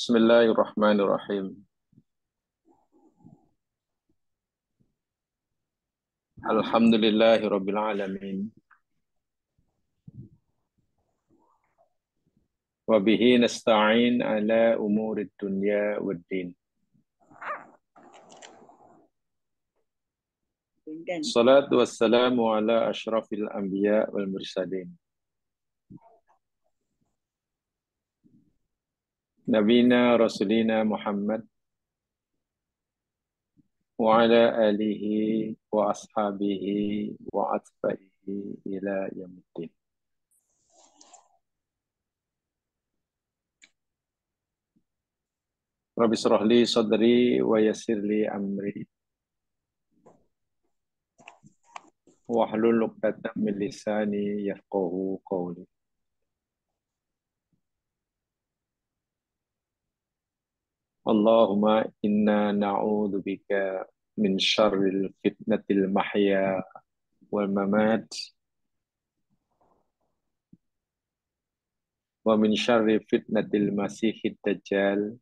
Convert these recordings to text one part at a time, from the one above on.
Bismillahirrahmanirrahim. Alhamdulillahirabbil alamin. Wa bihi nasta'in ala umurid dunya waddin. Salatu wassalamu ala asyrafil anbiya wal mursalin. Nabina Rasulina Muhammad wa ala alihi wa ashabihi wa atba'ihi ila yaumuddin. Rabbi shrah li sadri wa yassir li amri wahlul 'uqdatam min lisani yafqahu qawli. Allahumma inna na'udzubika min syarril fitnatil mahya wal mamat wa min syarri fitnatil masihid dajjal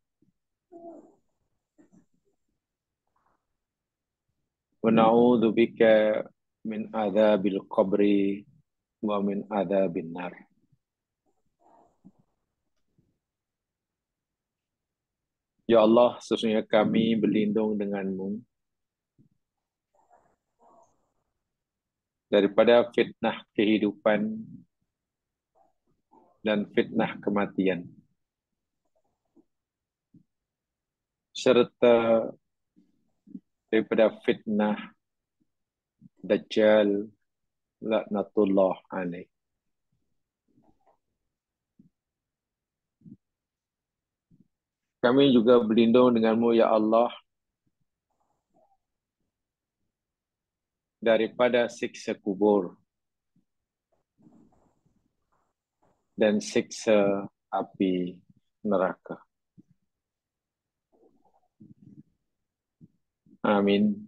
wa na'udzubika min adzabil qabri wa min adzabin nar. Ya Allah, sesungguhnya kami berlindung denganmu daripada fitnah kehidupan dan fitnah kematian, serta daripada fitnah Dajjal laknatullah alaih. Kami juga berlindung denganmu, ya Allah, daripada siksa kubur dan siksa api neraka. Amin.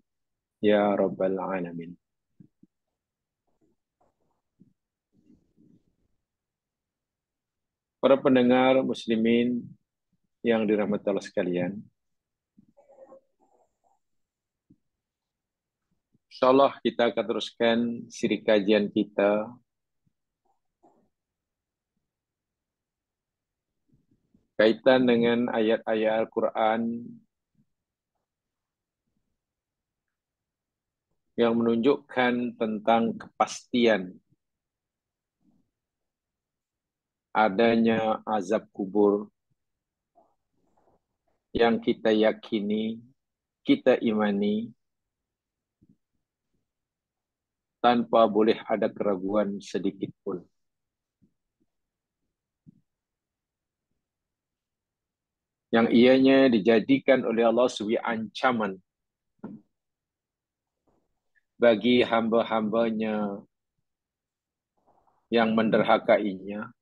Ya Rabbal Alamin. Para pendengar muslimin yang dirahmati Allah sekalian, insyaallah kita akan teruskan siri kajian kita kaitan dengan ayat-ayat Al-Quran yang menunjukkan tentang kepastian adanya azab kubur yang kita yakini, kita imani, tanpa boleh ada keraguan sedikit pun. Yang ianya dijadikan oleh Allah sebagai ancaman bagi hamba-hambanya yang menderhakainya,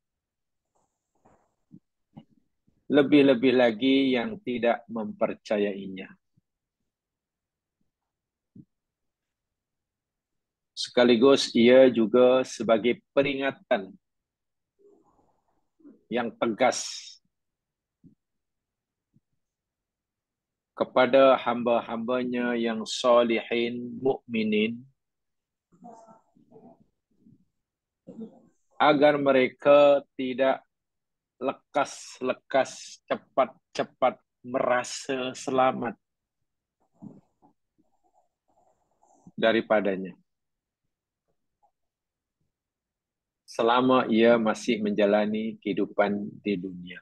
lebih-lebih lagi yang tidak mempercayainya. Sekaligus ia juga sebagai peringatan yang tegas kepada hamba-hambanya yang salihin, mukminin, agar mereka tidak lekas-lekas, cepat-cepat merasa selamat daripadanya, selama ia masih menjalani kehidupan di dunia.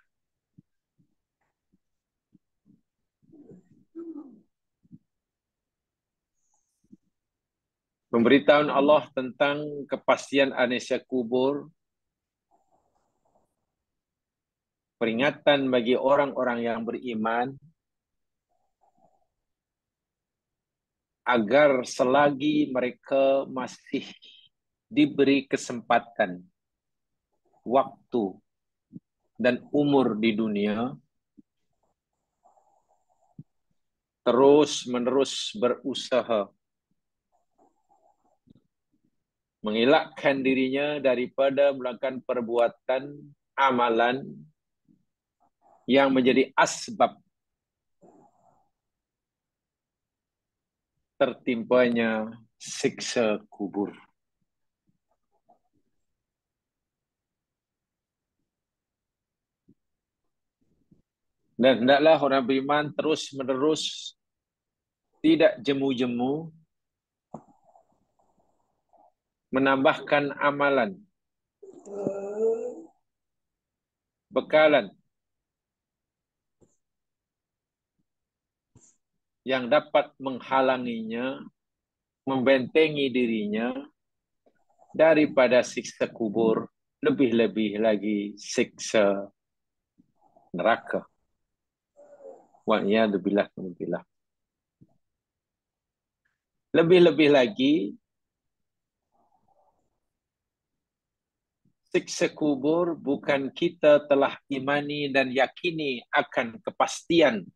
Pemberitahuan Allah tentang kepastian adanya kubur, peringatan bagi orang-orang yang beriman agar selagi mereka masih diberi kesempatan, waktu, dan umur di dunia, terus-menerus berusaha mengelakkan dirinya daripada melakukan perbuatan, amalan yang menjadi asbab tertimpanya siksa kubur. Dan hendaklah orang beriman terus-menerus tidak jemu-jemu menambahkan amalan, bekalan yang dapat menghalanginya, membentengi dirinya daripada siksa kubur, lebih-lebih lagi siksa neraka. Wa'iyadzubillah. Lebih-lebih lagi, siksa kubur bukan kita telah imani dan yakini akan kepastian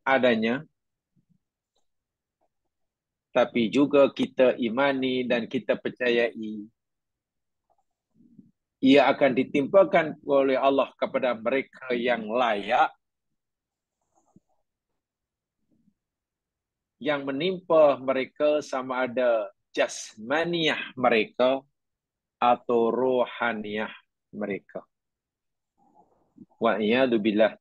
adanya, tapi juga kita imani dan kita percayai ia akan ditimpakan oleh Allah kepada mereka yang layak, yang menimpa mereka sama ada jasmaniah mereka atau rohaniah mereka. Wa'iyadzubillah.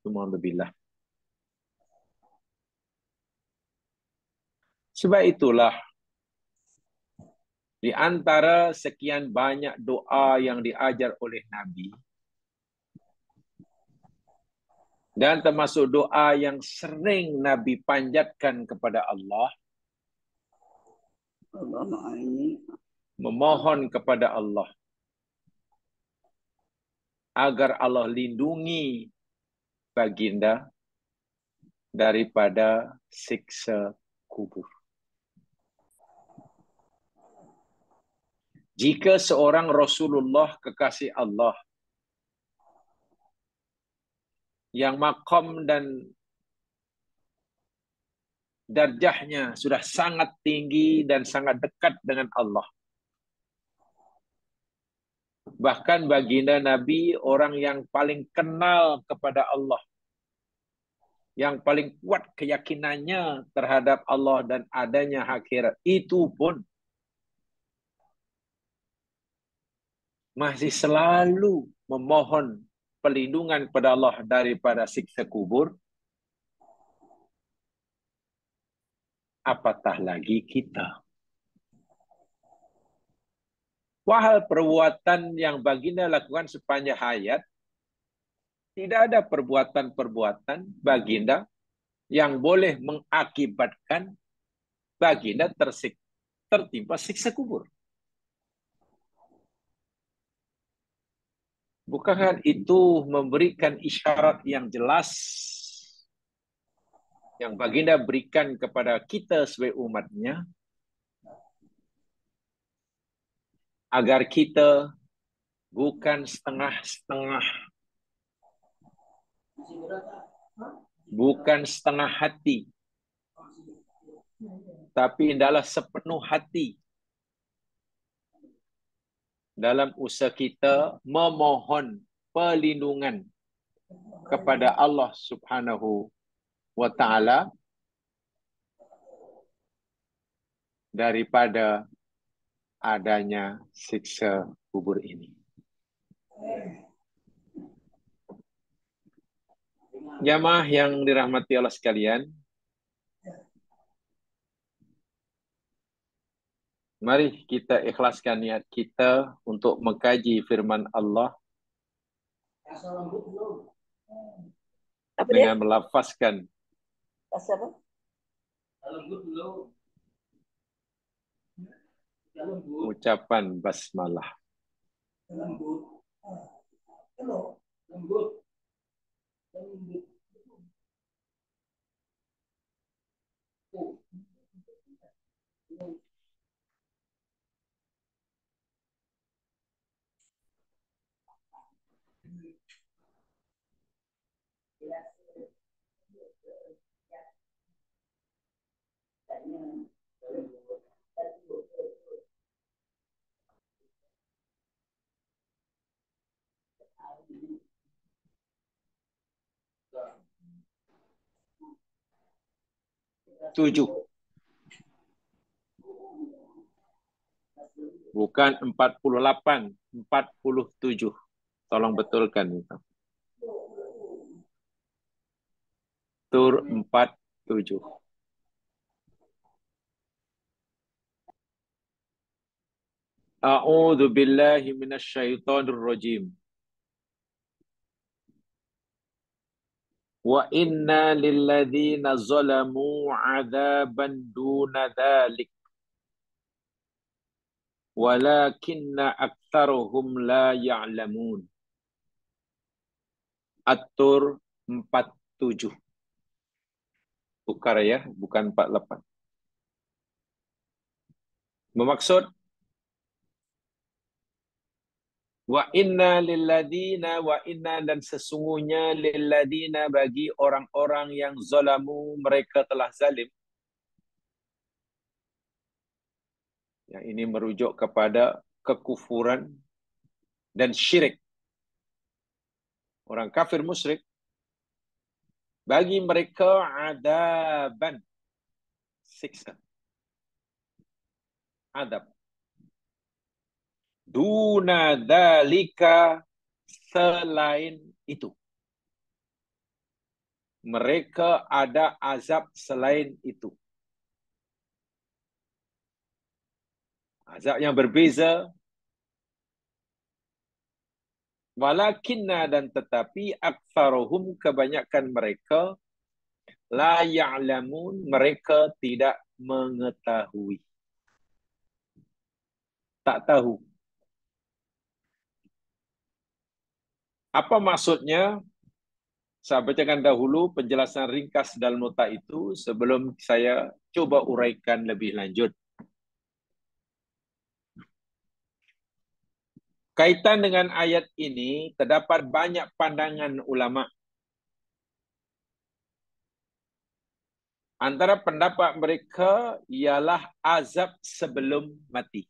Sebab itulah, di antara sekian banyak doa yang diajar oleh Nabi, dan termasuk doa yang sering Nabi panjatkan kepada Allah, memohon kepada Allah agar Allah lindungi baginda daripada siksa kubur. Jika seorang Rasulullah kekasih Allah yang maqam dan darjahnya sudah sangat tinggi dan sangat dekat dengan Allah, bahkan baginda Nabi orang yang paling kenal kepada Allah, yang paling kuat keyakinannya terhadap Allah dan adanya akhirat, itu pun masih selalu memohon perlindungan kepada Allah daripada siksa kubur, apatah lagi kita. Wahal perbuatan yang baginda lakukan sepanjang hayat, tidak ada perbuatan-perbuatan baginda yang boleh mengakibatkan baginda tertimpa siksa kubur. Bukankah itu memberikan isyarat yang jelas yang baginda berikan kepada kita sebagai umatnya, agar kita bukan setengah-setengah, bukan setengah hati, tapi hendaklah sepenuh hati dalam usaha kita memohon perlindungan kepada Allah Subhanahu wa Ta'ala daripada adanya siksa kubur ini. Jamaah yang dirahmati Allah sekalian, mari kita ikhlaskan niat kita untuk mengkaji firman Allah dengan melafazkan ucapan basmalah. 7. Bukan 48, 47. Tolong betulkan itu. Tur 47. A'udzu billahi minasyaitonir rajim. Wa inna lilladzina zalamu 'adzaban duna dzalik walakinna aktsaruhum la ya'lamun. At-Tur 47. Tukar ya, bukan 48. Bermaksud wa inna dan sesungguhnya lilladzina bagi orang-orang yang zalamu mereka telah zalim. Yang ini merujuk kepada kekufuran dan syirik. Orang kafir musyrik, bagi mereka adaban, siksa, adab. Duna dalika, selain itu. Mereka ada azab selain itu. Azab yang berbeza. Walakinna dan tetapi aktsaruhum kebanyakan mereka la ya'lamun mereka tidak mengetahui. Tak tahu. Apa maksudnya? Saya bacakan dahulu penjelasan ringkas dalam nota itu sebelum saya coba uraikan lebih lanjut. Kaitan dengan ayat ini, terdapat banyak pandangan ulama. Antara pendapat mereka ialah azab sebelum mati.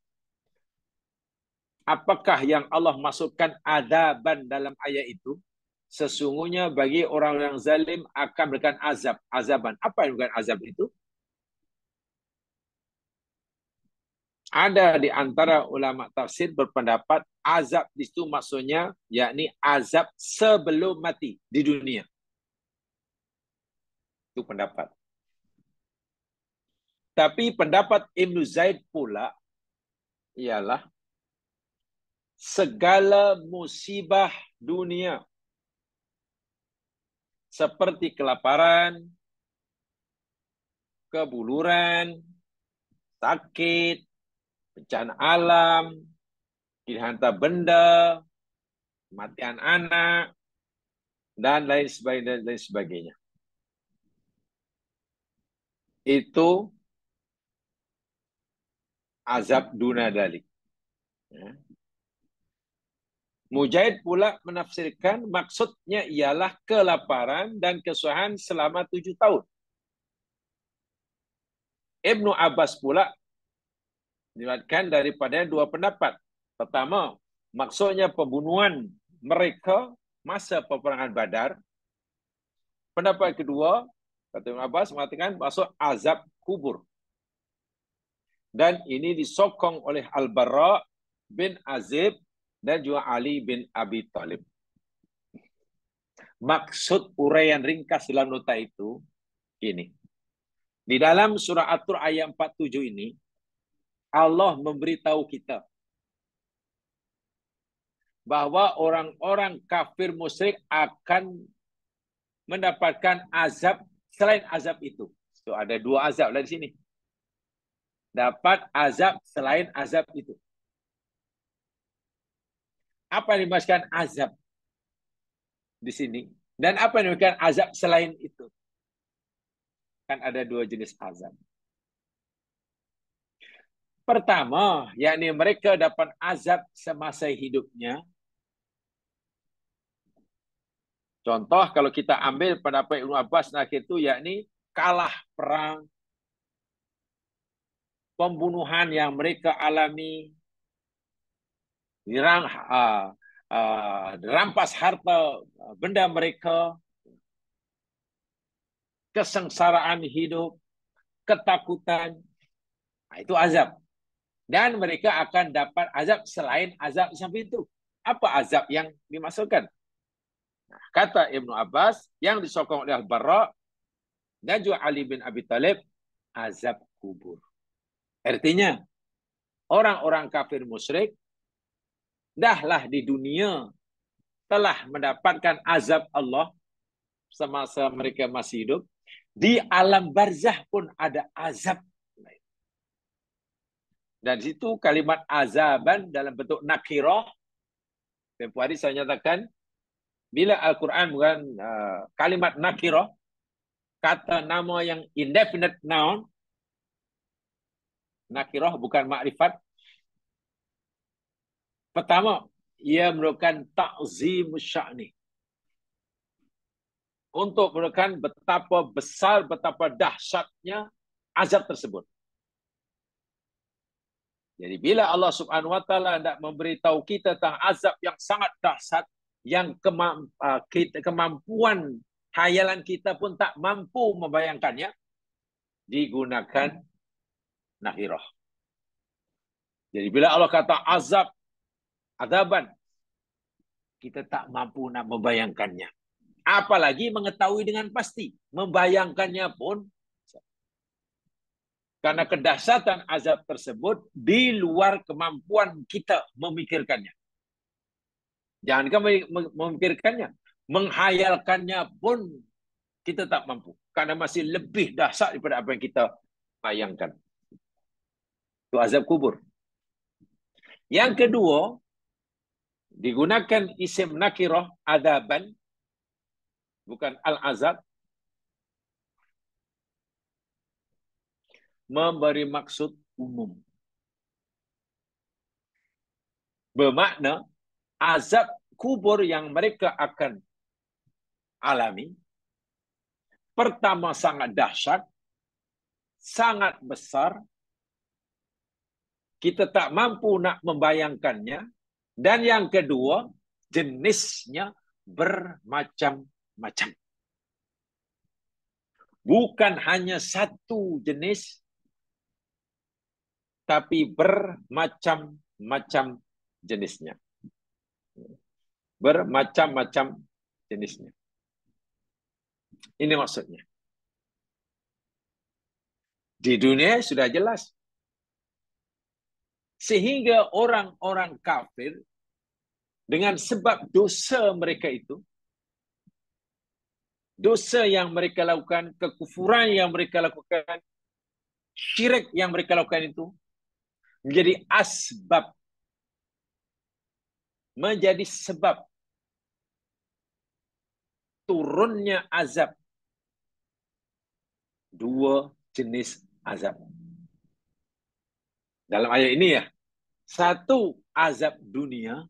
Apakah yang Allah masukkan azaban dalam ayat itu? Sesungguhnya bagi orang yang zalim akan memberikan azab. Azaban. Apa yang bukan azab itu? Ada di antara ulama tafsir berpendapat azab itu maksudnya yakni azab sebelum mati di dunia. Itu pendapat. Tapi pendapat Ibn Zaid pula ialah segala musibah dunia seperti kelaparan, kebuluran, sakit, bencana alam, dihantar benda, kematian anak, dan lain sebagainya. Itu azab duna dalik. Mujahid pula menafsirkan maksudnya ialah kelaparan dan kesusahan selama 7 tahun. Ibnu Abbas pula diriwayatkan daripada dua pendapat. Pertama, maksudnya pembunuhan mereka masa peperangan Badar. Pendapat kedua, kata Ibnu Abbas mengatakan maksud azab kubur. Dan ini disokong oleh Al-Bara bin Azib dan juga Ali bin Abi Thalib. Maksud uraian ringkas dalam nota itu ini. Di dalam surah At-Tur ayat 47 ini, Allah memberitahu kita bahwa orang-orang kafir musyrik akan mendapatkan azab selain azab itu. So, ada dua azab dari sini. Dapat azab selain azab itu. Apa yang dimaksudkan azab di sini? Dan apa yang dimaksudkan azab selain itu? Kan ada dua jenis azab. Pertama, yakni mereka dapat azab semasa hidupnya. Contoh kalau kita ambil pendapat Ibnu Abbas akhir itu, yakni kalah perang, pembunuhan yang mereka alami, rampas harta benda mereka, kesengsaraan hidup, ketakutan. Nah, itu azab. Dan mereka akan dapat azab selain azab sampai itu. Apa azab yang dimaksudkan? Nah, kata Ibnu Abbas yang disokong oleh Al-Bara dan juga Ali bin Abi Thalib, azab kubur. Artinya, orang-orang kafir musyrik dahlah di dunia telah mendapatkan azab Allah semasa mereka masih hidup. Di alam barzah pun ada azab. Dan di situ kalimat azaban dalam bentuk nakirah. Tempoh hari saya nyatakan, bila Al-Quran bukan kalimat nakirah, kata nama yang indefinite noun, nakirah bukan makrifat. Pertama, ia merupakan ta'zim sya'ni. Untuk merupakan betapa besar, betapa dahsyatnya azab tersebut. Jadi bila Allah Subhanahu wa taala hendak memberitahu kita tentang azab yang sangat dahsyat, yang kemampuan hayalan kita pun tak mampu membayangkannya, digunakan nakirah. Jadi bila Allah kata azab, azaban, kita tak mampu nak membayangkannya. Apalagi mengetahui dengan pasti. Membayangkannya pun, karena kedahsyatan azab tersebut di luar kemampuan kita memikirkannya. Jangankan memikirkannya, menghayalkannya pun kita tak mampu. Karena masih lebih dahsyat daripada apa yang kita bayangkan. Itu azab kubur. Yang kedua, digunakan isim nakirah adaban, bukan al-azab, memberi maksud umum. Bermakna azab kubur yang mereka akan alami, pertama sangat dahsyat, sangat besar, kita tak mampu nak membayangkannya, dan yang kedua, jenisnya bermacam-macam. Bukan hanya satu jenis, tapi bermacam-macam jenisnya. Bermacam-macam jenisnya. Ini maksudnya. Di dunia sudah jelas. Sehingga orang-orang kafir, dengan sebab dosa mereka itu, dosa yang mereka lakukan, kekufuran yang mereka lakukan, syirik yang mereka lakukan itu, menjadi asbab, menjadi sebab turunnya azab. Dua jenis azab. Dalam ayat ini ya, satu azab dunia,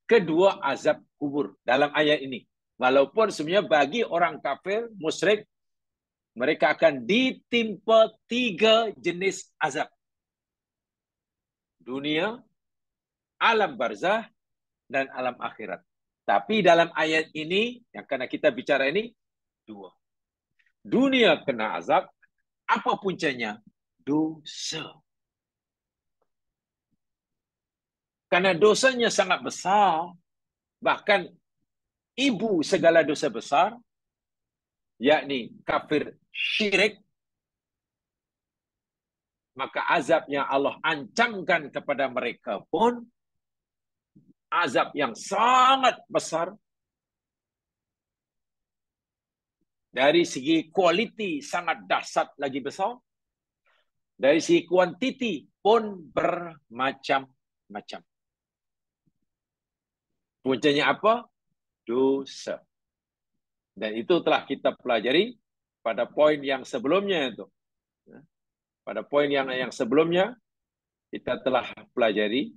kedua azab kubur. Dalam ayat ini. Walaupun sebenarnya bagi orang kafir, musyrik, mereka akan ditimpa tiga jenis azab. Dunia, alam barzah, dan alam akhirat. Tapi dalam ayat ini, yang karena kita bicara ini, dua. Dunia kena azab, apa puncanya? Dosa. Karena dosanya sangat besar, bahkan ibu segala dosa besar, yakni kafir syirik, maka azab yang Allah ancamkan kepada mereka pun azab yang sangat besar. Dari segi kualiti sangat dahsyat lagi besar. Dari segi kuantiti pun bermacam-macam. Puncanya apa? Dosa. Dan itu telah kita pelajari pada poin yang sebelumnya itu. Pada poin yang sebelumnya kita telah pelajari.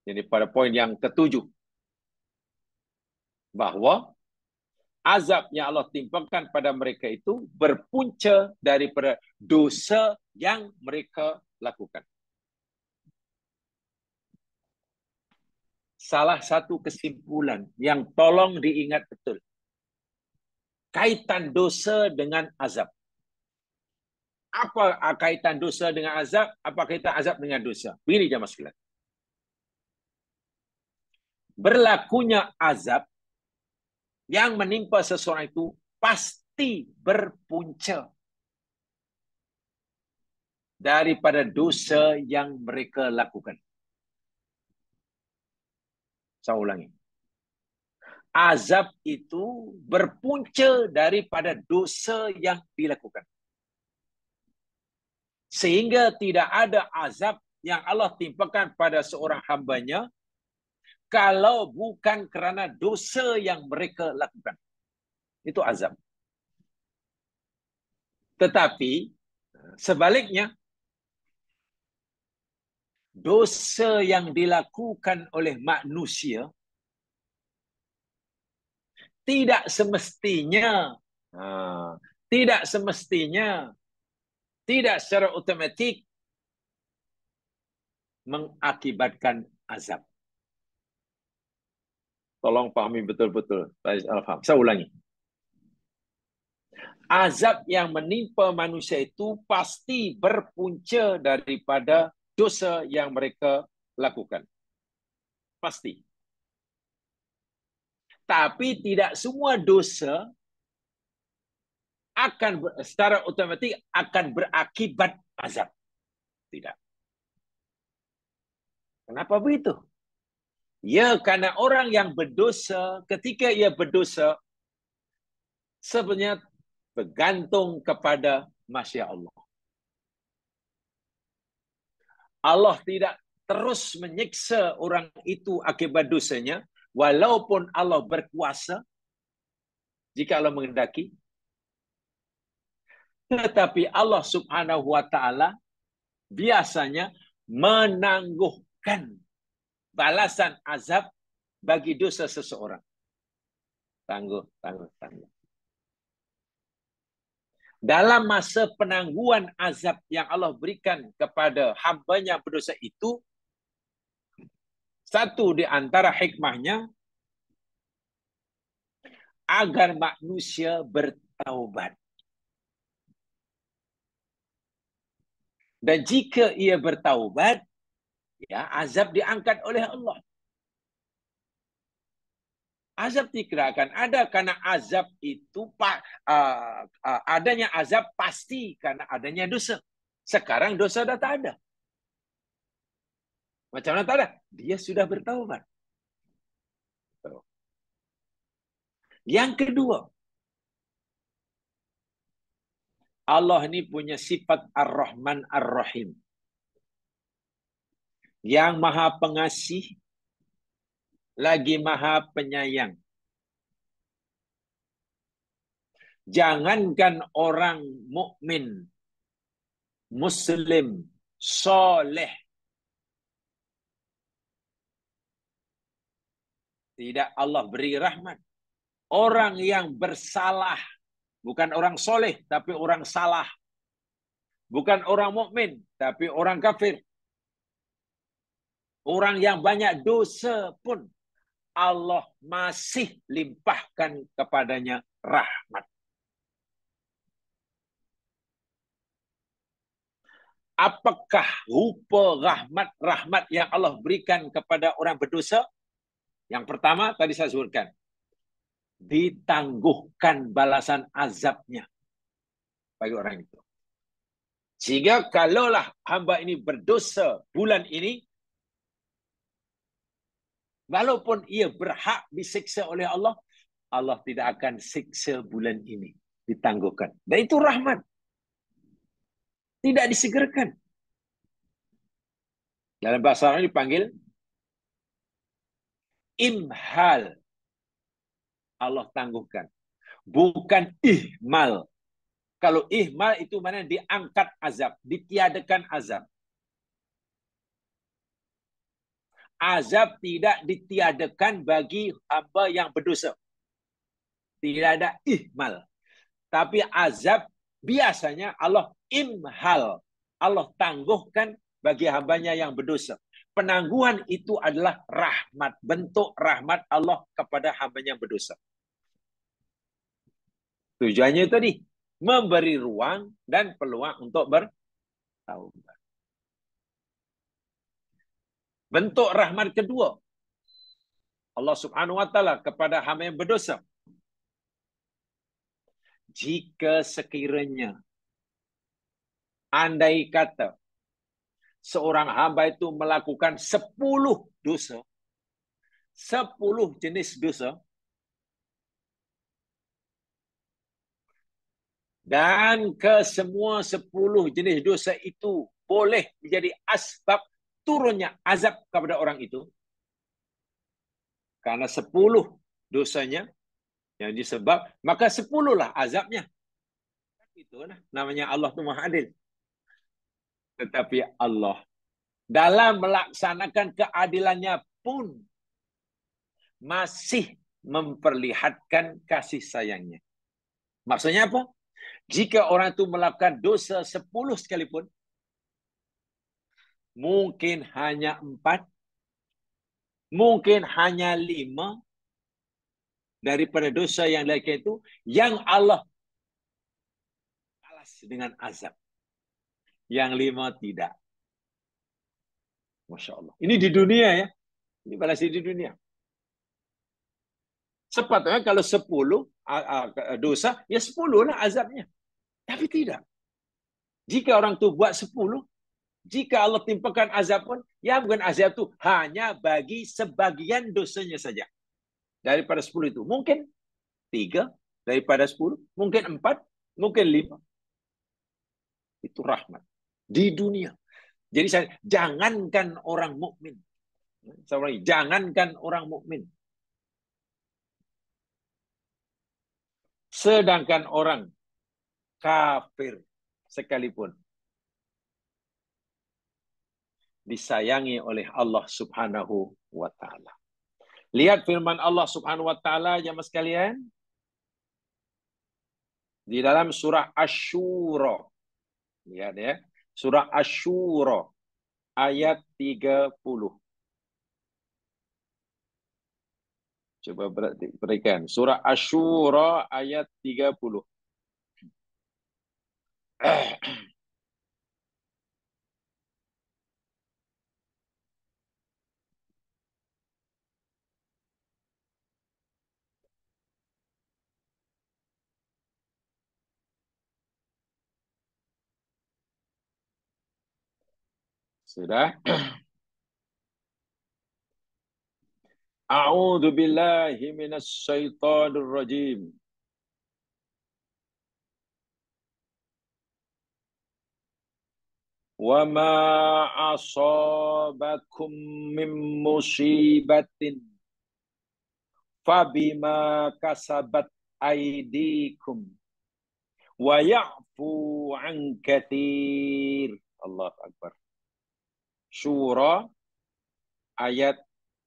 Jadi pada poin yang ketujuh. Bahwa azab yang Allah timpakan pada mereka itu berpunca daripada dosa yang mereka lakukan. Salah satu kesimpulan yang tolong diingat betul. kaitan dosa dengan azab. Apa kaitan dosa dengan azab? Apa kaitan azab dengan dosa? Begini jemaah sekalian. Berlakunya azab yang menimpa seseorang itu pasti berpunca daripada dosa yang mereka lakukan. Saya ulangi. Azab itu berpunca daripada dosa yang dilakukan. Sehingga tidak ada azab yang Allah timpakan pada seorang hambanya kalau bukan kerana dosa yang mereka lakukan. Itu azab. Tetapi sebaliknya, dosa yang dilakukan oleh manusia tidak semestinya, tidak secara otomatik mengakibatkan azab. Tolong pahami betul-betul. Saya ulangi. Azab yang menimpa manusia itu pasti berpunca daripada dosa yang mereka lakukan. Pasti. Tapi tidak semua dosa akan secara otomatik akan berakibat azab. Tidak. Kenapa begitu? Ya, karena orang yang berdosa, ketika ia berdosa, sebenarnya bergantung kepada masya Allah. Allah tidak terus menyiksa orang itu akibat dosanya, walaupun Allah berkuasa, jika Allah menghendaki. Tetapi Allah subhanahu wa ta'ala biasanya menangguhkan balasan azab bagi dosa seseorang. Tangguh. Dalam masa penangguhan azab yang Allah berikan kepada hamba-Nya berdosa itu, satu di antara hikmahnya agar manusia bertaubat. Dan jika ia bertaubat, ya, azab diangkat oleh Allah. Azab tidak akan ada karena azab itu adanya azab pasti karena adanya dosa. Sekarang dosa dah tak ada. Macam mana tak ada? Dia sudah bertaubat. Yang kedua, Allah ini punya sifat Ar-Rahman Ar-Rahim. Yang maha pengasih, lagi maha penyayang. Jangankan orang mukmin, muslim, soleh, tidak Allah beri rahmat. Orang yang bersalah, bukan orang soleh, tapi orang salah. Bukan orang mukmin, tapi orang kafir. Orang yang banyak dosa pun Allah masih limpahkan kepadanya rahmat. Apakah rupa rahmat yang Allah berikan kepada orang berdosa? Yang pertama tadi saya sebutkan, ditangguhkan balasan azabnya bagi orang itu. Sehingga kalaulah hamba ini berdosa bulan ini, walaupun ia berhak disiksa oleh Allah, Allah tidak akan siksa bulan ini. Ditangguhkan. Dan itu rahmat. Tidak disegerakan. Dalam bahasa Arab dipanggil imhal. Allah tangguhkan. Bukan ihmal. Kalau ihmal itu mana diangkat azab. Ditiadakan azab. Azab tidak ditiadakan bagi hamba yang berdosa. Tidak ada ihmal. Tapi azab biasanya Allah imhal. Allah tangguhkan bagi hambanya yang berdosa. Penangguhan itu adalah rahmat. Bentuk rahmat Allah kepada hambanya yang berdosa. Tujuannya itu tadi, memberi ruang dan peluang untuk bertaubat. Bentuk rahmat kedua, Allah Subhanahu wa taala kepada hamba yang berdosa. Jika sekiranya andai kata seorang hamba itu melakukan 10 dosa, 10 jenis dosa, dan kesemua 10 jenis dosa itu boleh menjadi asbab turunnya azab kepada orang itu, karena 10 dosanya yang disebab, maka 10 lah azabnya. Itulah namanya Allah itu Maha Adil. Tetapi Allah dalam melaksanakan keadilannya pun masih memperlihatkan kasih sayangnya. Maksudnya apa? Jika orang itu melakukan dosa 10 sekalipun, mungkin hanya 4, mungkin hanya 5 daripada dosa yang lain itu yang Allah balas dengan azab. Yang 5 tidak. Masya Allah. Ini di dunia ya. Ini balas di dunia. Sepatutnya kalau 10 dosa, ya 10 lah azabnya. Tapi tidak. Jika orang itu buat 10, jika Allah timpakan azab pun, ya bukan azab itu hanya bagi sebagian dosanya saja. Daripada 10 itu. Mungkin 3 daripada 10, mungkin 4, mungkin 5. Itu rahmat. Di dunia. Jadi jangankan orang mukmin, jangankan orang mukmin, sedangkan orang kafir sekalipun disayangi oleh Allah Subhanahu wa taala. Lihat firman Allah Subhanahu wa taala jemaah sekalian di dalam surah Asy-Syura. Lihat ya, surah Asy-Syura ayat 30. Coba berikan. Surah Asy-Syura ayat 30. Sudah? A'udzu billahi minasy syaithanir rajim. Wa ma asabakum min musibatin fabima kasabat aydikum wa ya'fu an katsir. Allahu akbar. Syura ayat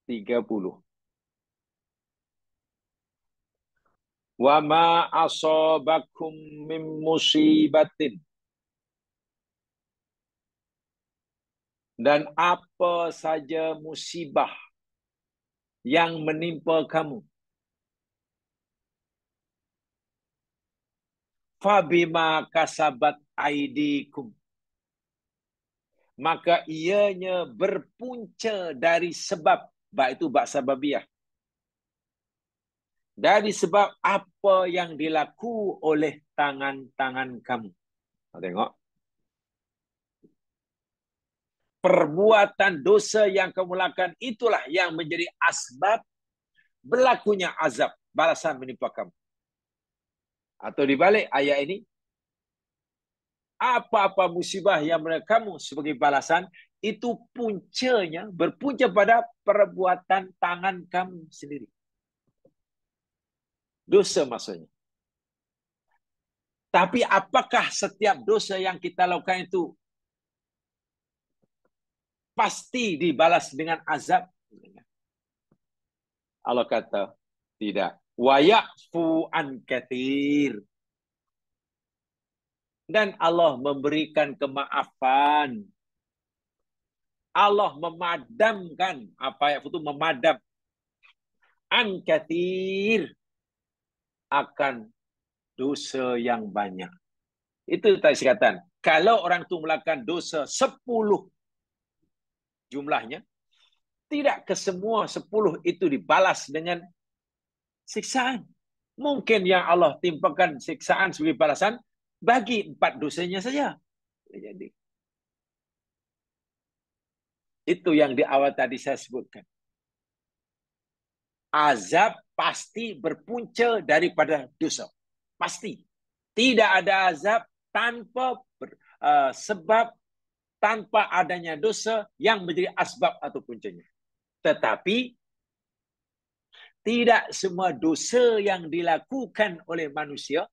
30. Wa ma asabakum min musibatin, dan apa saja musibah yang menimpa kamu, fabima kasabat aidikum, maka ianya berpunca dari sebab, itu bab sababiyah, dari sebab apa yang dilaku oleh tangan-tangan kamu. Tengok. Perbuatan dosa yang kamu lakukan itulah yang menjadi asbab berlakunya azab, balasan menimpa kamu. Atau dibalik ayat ini, apa-apa musibah yang mereka kamu sebagai balasan, itu puncanya, berpunca pada perbuatan tangan kamu sendiri. Dosa maksudnya. Tapi apakah setiap dosa yang kita lakukan itu pasti dibalas dengan azab? Allah kata, tidak. Wa ya'fu an katsir. Dan Allah memberikan kemaafan. Allah memadamkan, apa itu memadam, an katsir, akan dosa yang banyak. Itu tadi saya katakan. Kalau orang itu melakukan dosa 10 jumlahnya, tidak ke semua 10 itu dibalas dengan siksaan. Mungkin yang Allah timpakan siksaan sebagai balasan bagi 4 dosanya saja. Jadi itu yang di awal tadi saya sebutkan. Azab pasti berpunca daripada dosa. Pasti. Tidak ada azab tanpa sebab, tanpa adanya dosa yang menjadi asbab atau puncanya. Tetapi tidak semua dosa yang dilakukan oleh manusia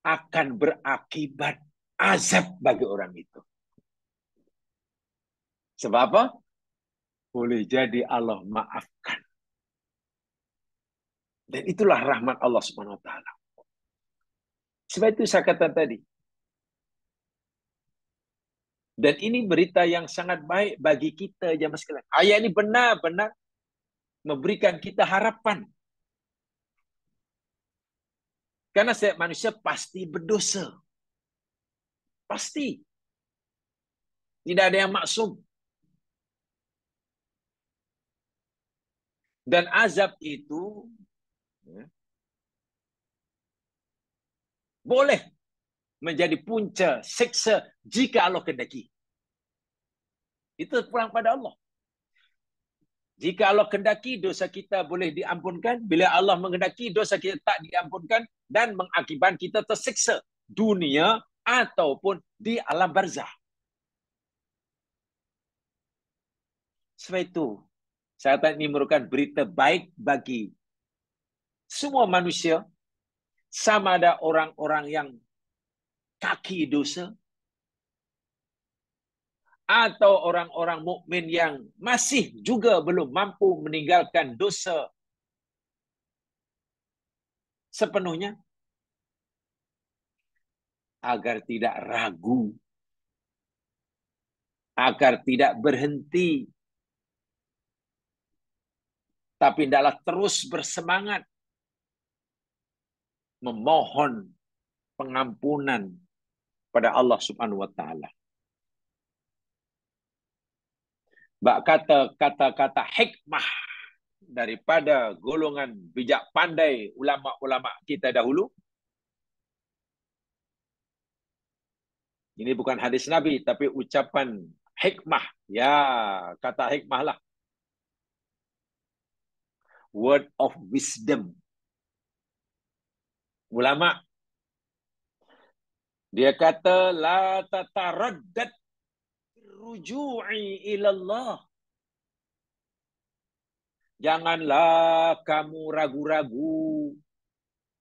akan berakibat azab bagi orang itu. Sebab apa? Boleh jadi Allah maafkan. Dan itulah rahmat Allah Subhanahu wa taala. Sebab itu saya katakan tadi. Dan ini berita yang sangat baik bagi kita jemaah sekalian. Ayat ini benar-benar memberikan kita harapan. Karena setiap manusia pasti berdosa. Pasti. Tidak ada yang maksum. Dan azab itu boleh menjadi punca siksa jika Allah kehendaki. Itu pulang pada Allah. Jika Allah kehendaki, dosa kita boleh diampunkan. Bila Allah menghendaki, dosa kita tak diampunkan dan mengakibatkan kita tersiksa dunia ataupun di alam barzah. Sebab itu, saya kata ini merupakan berita baik bagi semua manusia, sama ada orang-orang yang kaki dosa, atau orang-orang mukmin yang masih juga belum mampu meninggalkan dosa sepenuhnya, agar tidak ragu, agar tidak berhenti, tapi hendaklah terus bersemangat memohon pengampunan pada Allah Subhanahu wa taala. Bak kata-kata hikmah daripada golongan bijak pandai ulama-ulama kita dahulu. Ini bukan hadis Nabi, tapi ucapan hikmah. Ya, kata hikmah lah. Word of wisdom. Ulama. Dia kata, la tataraddad ruju'i ilallah. Janganlah kamu ragu-ragu,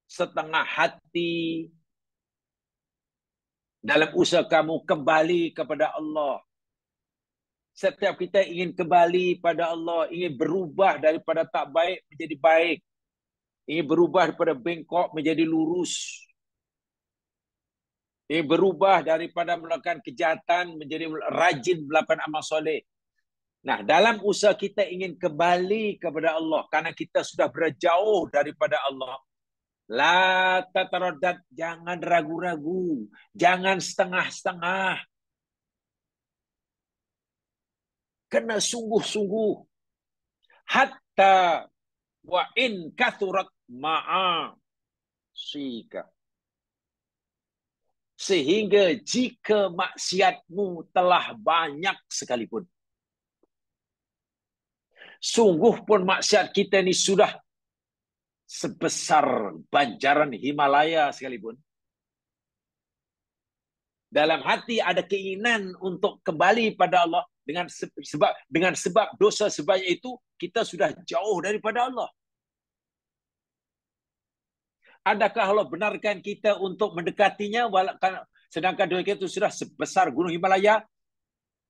setengah hati, dalam usaha kamu kembali kepada Allah. Setiap kita ingin kembali pada Allah, ingin berubah daripada tak baik menjadi baik, ingin berubah daripada bengkok menjadi lurus, ingin berubah daripada melakukan kejahatan menjadi rajin melakukan amal soleh. Nah, dalam usaha kita ingin kembali kepada Allah, karena kita sudah berjauh daripada Allah, la tataraddad, jangan ragu-ragu, jangan setengah-setengah. Kena sungguh-sungguh. Hatta wa in kathurat ma'asika. Sehingga jika maksiatmu telah banyak sekalipun. Sungguh pun maksiat kita ini sudah sebesar banjaran Himalaya sekalipun. Dalam hati ada keinginan untuk kembali pada Allah, dengan sebab dosa sebanyak itu kita sudah jauh daripada Allah. Adakah Allah benarkan kita untuk mendekatinya sedangkan dosa kita itu sudah sebesar gunung Himalaya?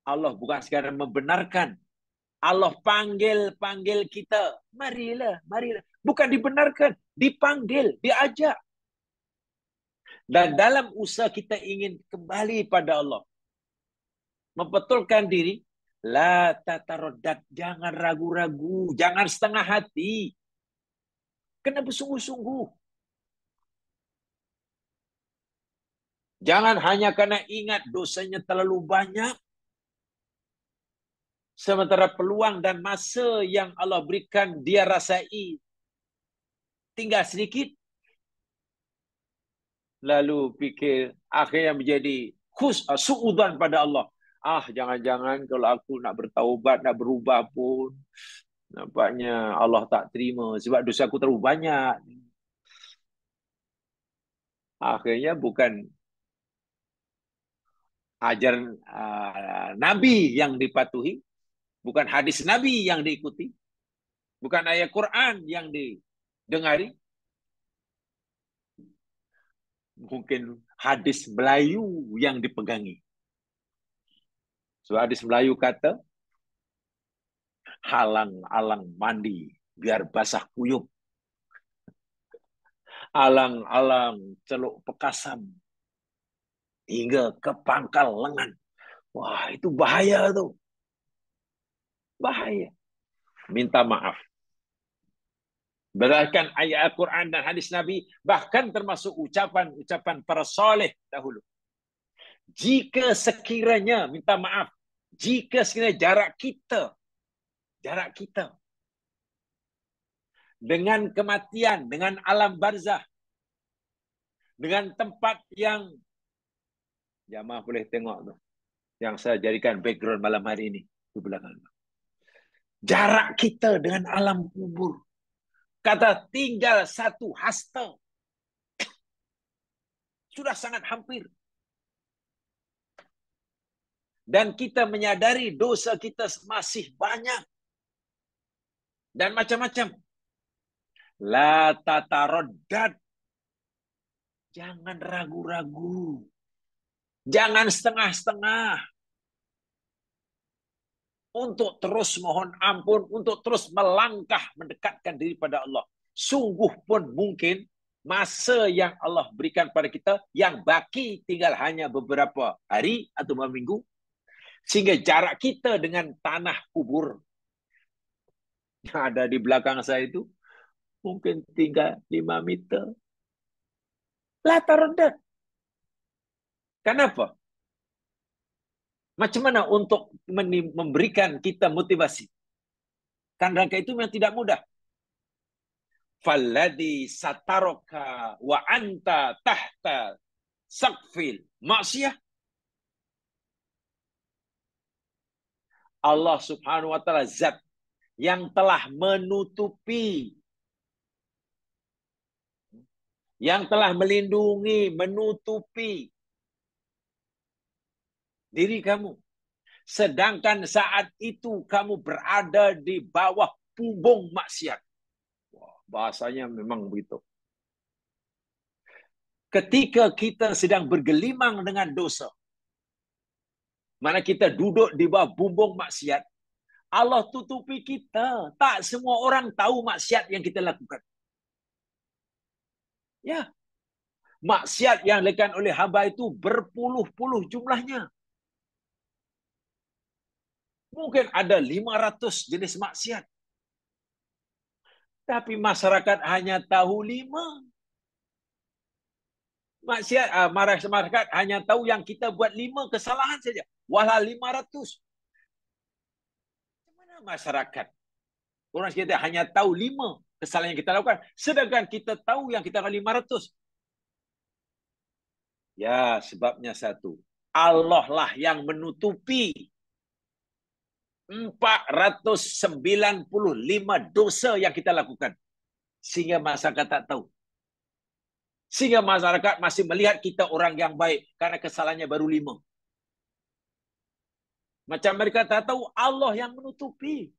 Allah bukan sekadar membenarkan. Allah panggil kita. Marilah. Bukan dibenarkan, dipanggil, diajak. Dan dalam usaha kita ingin kembali pada Allah, membetulkan diri, La tataroddat, jangan ragu-ragu, jangan setengah hati. Kena bersungguh-sungguh. Jangan hanya karena ingat dosanya terlalu banyak, sementara peluang dan masa yang Allah berikan dia rasai tinggal sedikit, lalu fikir akhirnya menjadi suudzon pada Allah. Jangan-jangan kalau aku nak bertaubat, nak berubah pun, nampaknya Allah tak terima sebab dosa aku terlalu banyak. Akhirnya bukan ajaran Nabi yang dipatuhi, bukan hadis Nabi yang diikuti, bukan ayat Quran yang didengari, mungkin hadis Melayu yang dipegangi. So hadis Melayu kata, halang-alang mandi biar basah kuyup, alang-alang celuk pekasam hingga ke pangkal lengan. Wah, itu bahaya tuh. Bahaya. Minta maaf. Berdasarkan ayat Al-Quran dan hadis Nabi, bahkan termasuk ucapan-ucapan para soleh dahulu. Jika sekiranya, minta maaf, jika sekiranya jarak kita dengan kematian, dengan alam barzah, dengan tempat yang jamaah boleh tengok tu, yang saya jadikan background malam hari ini di belakang. Jarak kita dengan alam kubur, kata tinggal satu hasta, sudah sangat hampir. Dan kita menyadari dosa kita masih banyak dan macam-macam. La tataroddad, jangan ragu-ragu, jangan setengah-setengah untuk terus mohon ampun, untuk terus melangkah mendekatkan diri pada Allah. Sungguh pun mungkin masa yang Allah berikan pada kita yang baki tinggal hanya beberapa hari atau minggu, sehingga jarak kita dengan tanah kubur yang ada di belakang saya itu mungkin tinggal 5 meter. Latar rendah. Kenapa? Macam mana untuk memberikan kita motivasi? Kan rangka itu memang tidak mudah. Falladhi sataroka wa anta tahta saqfil maksiyah. Allah subhanahu wa ta'ala zat yang telah menutupi, yang telah melindungi, menutupi diri kamu. Sedangkan saat itu kamu berada di bawah bumbung maksiat. Wah, bahasanya memang begitu. Ketika kita sedang bergelimang dengan dosa, mana kita duduk di bawah bumbung maksiat, Allah tutupi kita. Tak semua orang tahu maksiat yang kita lakukan. Ya, maksiat yang dilakukan oleh hamba itu berpuluh-puluh jumlahnya. Mungkin ada 500 jenis maksiat. Tapi masyarakat hanya tahu 5. Masyarakat hanya tahu yang kita buat 5 kesalahan saja. Walau 500. Mana masyarakat? Orang kita hanya tahu 5 kesalahan yang kita lakukan. Sedangkan kita tahu yang kita lakukan 500. Ya, sebabnya satu. Allah lah yang menutupi 495 dosa yang kita lakukan. Sehingga masyarakat tak tahu. Sehingga masyarakat masih melihat kita orang yang baik karena kesalahannya baru 5. Macam mereka tak tahu Allah yang menutupi.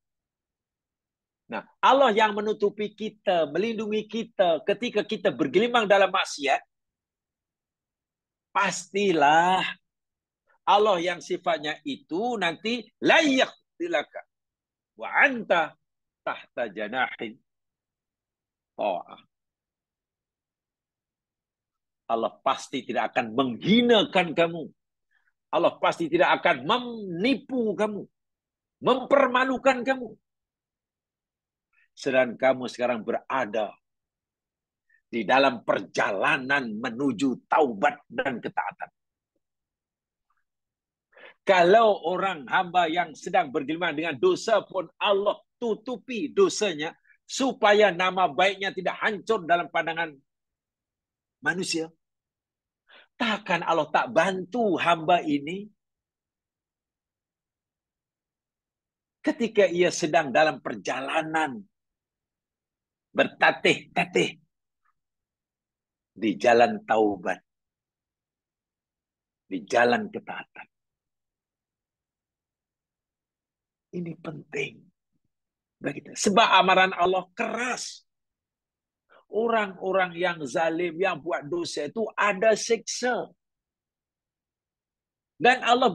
Nah, Allah yang menutupi kita, melindungi kita ketika kita bergelimang dalam maksiat, pastilah Allah yang sifatnya itu nanti layak dilaka wa anta tahta janahin ta'ah. Allah pasti tidak akan menghinakan kamu. Allah pasti tidak akan menipu kamu. mempermalukan kamu. Sedang kamu sekarang berada di dalam perjalanan menuju taubat dan ketaatan. Kalau orang hamba yang sedang bergelimang dengan dosa pun Allah tutupi dosanya supaya nama baiknya tidak hancur dalam pandangan manusia. Takkan Allah tak bantu hamba ini ketika ia sedang dalam perjalanan bertatih-tatih di jalan taubat, di jalan ketaatan. Ini penting bagi kita. Sebab amaran Allah keras. Orang-orang yang zalim, yang buat dosa itu ada siksa. Dan Allah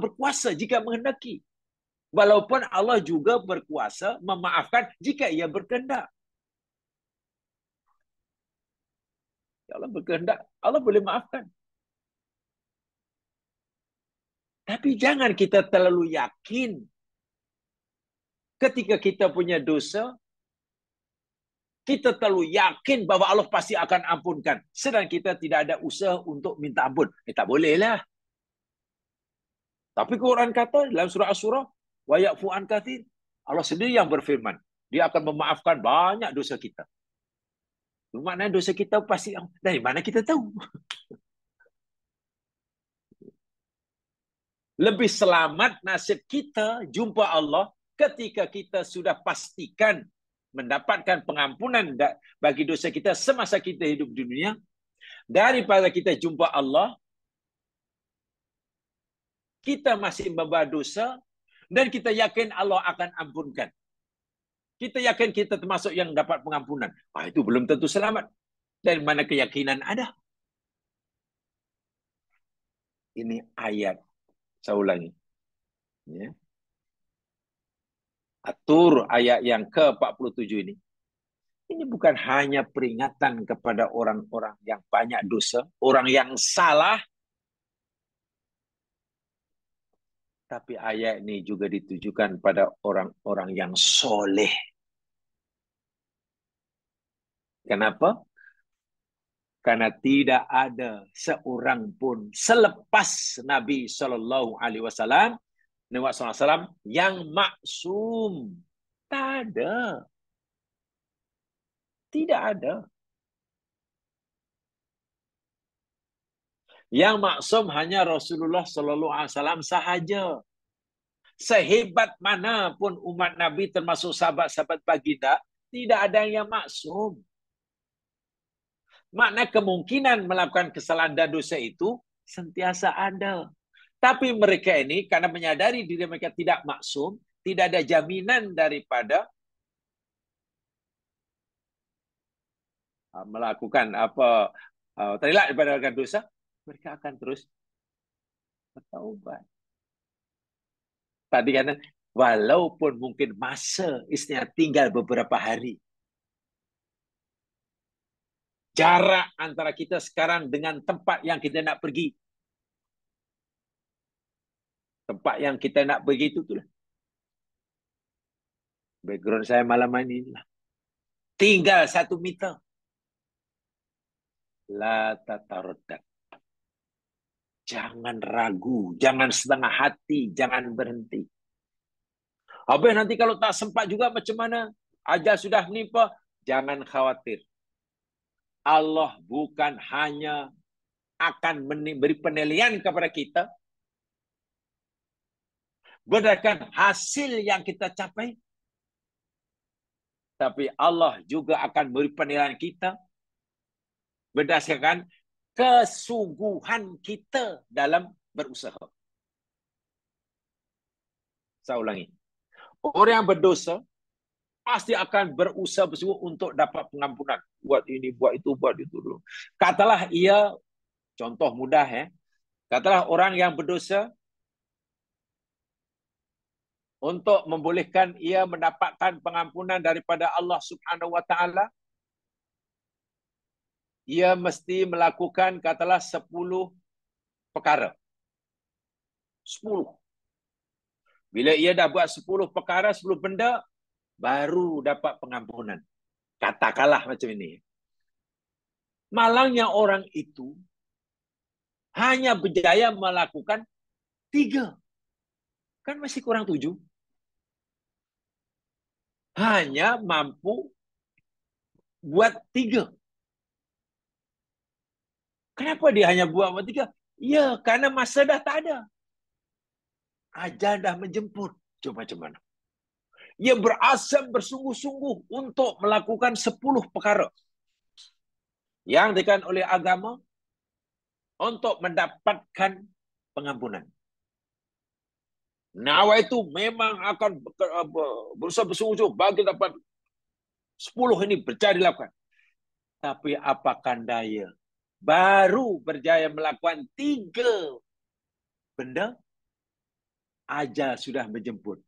berkuasa jika menghendaki. Walaupun Allah juga berkuasa memaafkan jika ia berkehendak. Allah berkehendak, Allah boleh maafkan. Tapi jangan kita terlalu yakin ketika kita punya dosa, kita terlalu yakin bahwa Allah pasti akan ampunkan. Sedang kita tidak ada usaha untuk minta ampun. Tak bolehlah. Tapi Quran kata dalam surah Asy-Syura, wa ya'fu an katsir. Allah sendiri yang berfirman, dia akan memaafkan banyak dosa kita. Maknanya dosa kita pasti, dari mana kita tahu? Lebih selamat nasib kita jumpa Allah ketika kita sudah pastikan mendapatkan pengampunan bagi dosa kita semasa kita hidup di dunia, daripada kita jumpa Allah, kita masih membawa dosa, dan kita yakin Allah akan ampunkan. Kita yakin kita termasuk yang dapat pengampunan. Itu belum tentu selamat. Dari mana keyakinan ada? Ini ayat. Saya ulangi. Ya. Atur ayat yang ke-47 ini. Ini bukan hanya peringatan kepada orang-orang yang banyak dosa, orang yang salah, tapi ayat ini juga ditujukan pada orang-orang yang soleh. Kenapa? Karena tidak ada seorang pun selepas Nabi SAW, Nabi SAW yang maksum. Tak ada. Tidak ada. Yang maksum hanya Rasulullah SAW sahaja. Sehebat manapun umat Nabi termasuk sahabat-sahabat baginda, tidak ada yang maksum. Makna kemungkinan melakukan kesalahan dan dosa itu sentiasa ada. Tapi mereka ini karena menyadari diri mereka tidak maksum, tidak ada jaminan daripada melakukan terelak daripada dosa, mereka akan terus bertaubat. Tadi kan, walaupun mungkin masa istilah tinggal beberapa hari, jarak antara kita sekarang dengan tempat yang kita nak pergi, tempat yang kita nak pergi itu itulah. Background saya malam ini lah. Tinggal 1 meter. La tataradad. Jangan ragu, jangan setengah hati, jangan berhenti. Habis nanti kalau tak sempat juga macam mana? Ajal sudah menimpa, jangan khawatir. Allah bukan hanya akan beri penilaian kepada kita berdasarkan hasil yang kita capai, tapi Allah juga akan beri penilaian kita berdasarkan kesungguhan kita dalam berusaha. Saya ulangi. Orang yang berdosa pasti akan berusaha bersungguh untuk dapat pengampunan. Buat ini, buat itu, buat itu dulu. Katalah ia, contoh mudah ya. Katalah orang yang berdosa untuk membolehkan ia mendapatkan pengampunan daripada Allah Subhanahu wa taala, ia mesti melakukan katalah 10 perkara. 10. Bila ia dah buat 10 perkara, 10 benda, baru dapat pengampunan. Katakanlah macam ini. Malangnya orang itu hanya berjaya melakukan 3. Kan masih kurang 7. Hanya mampu buat 3. Kenapa dia hanya buat 3? Ya, karena masa dah tak ada. Ajal dah menjemput. Coba macam mana? Ia berasam bersungguh-sungguh untuk melakukan 10 perkara yang dikatakan oleh agama untuk mendapatkan pengampunan. Nawa itu memang akan berusaha bersungguh-sungguh bagi dapat 10 ini berjaya dilakukan. Tapi apakah daya? Baru berjaya melakukan 3 benda, ajal sudah menjemput.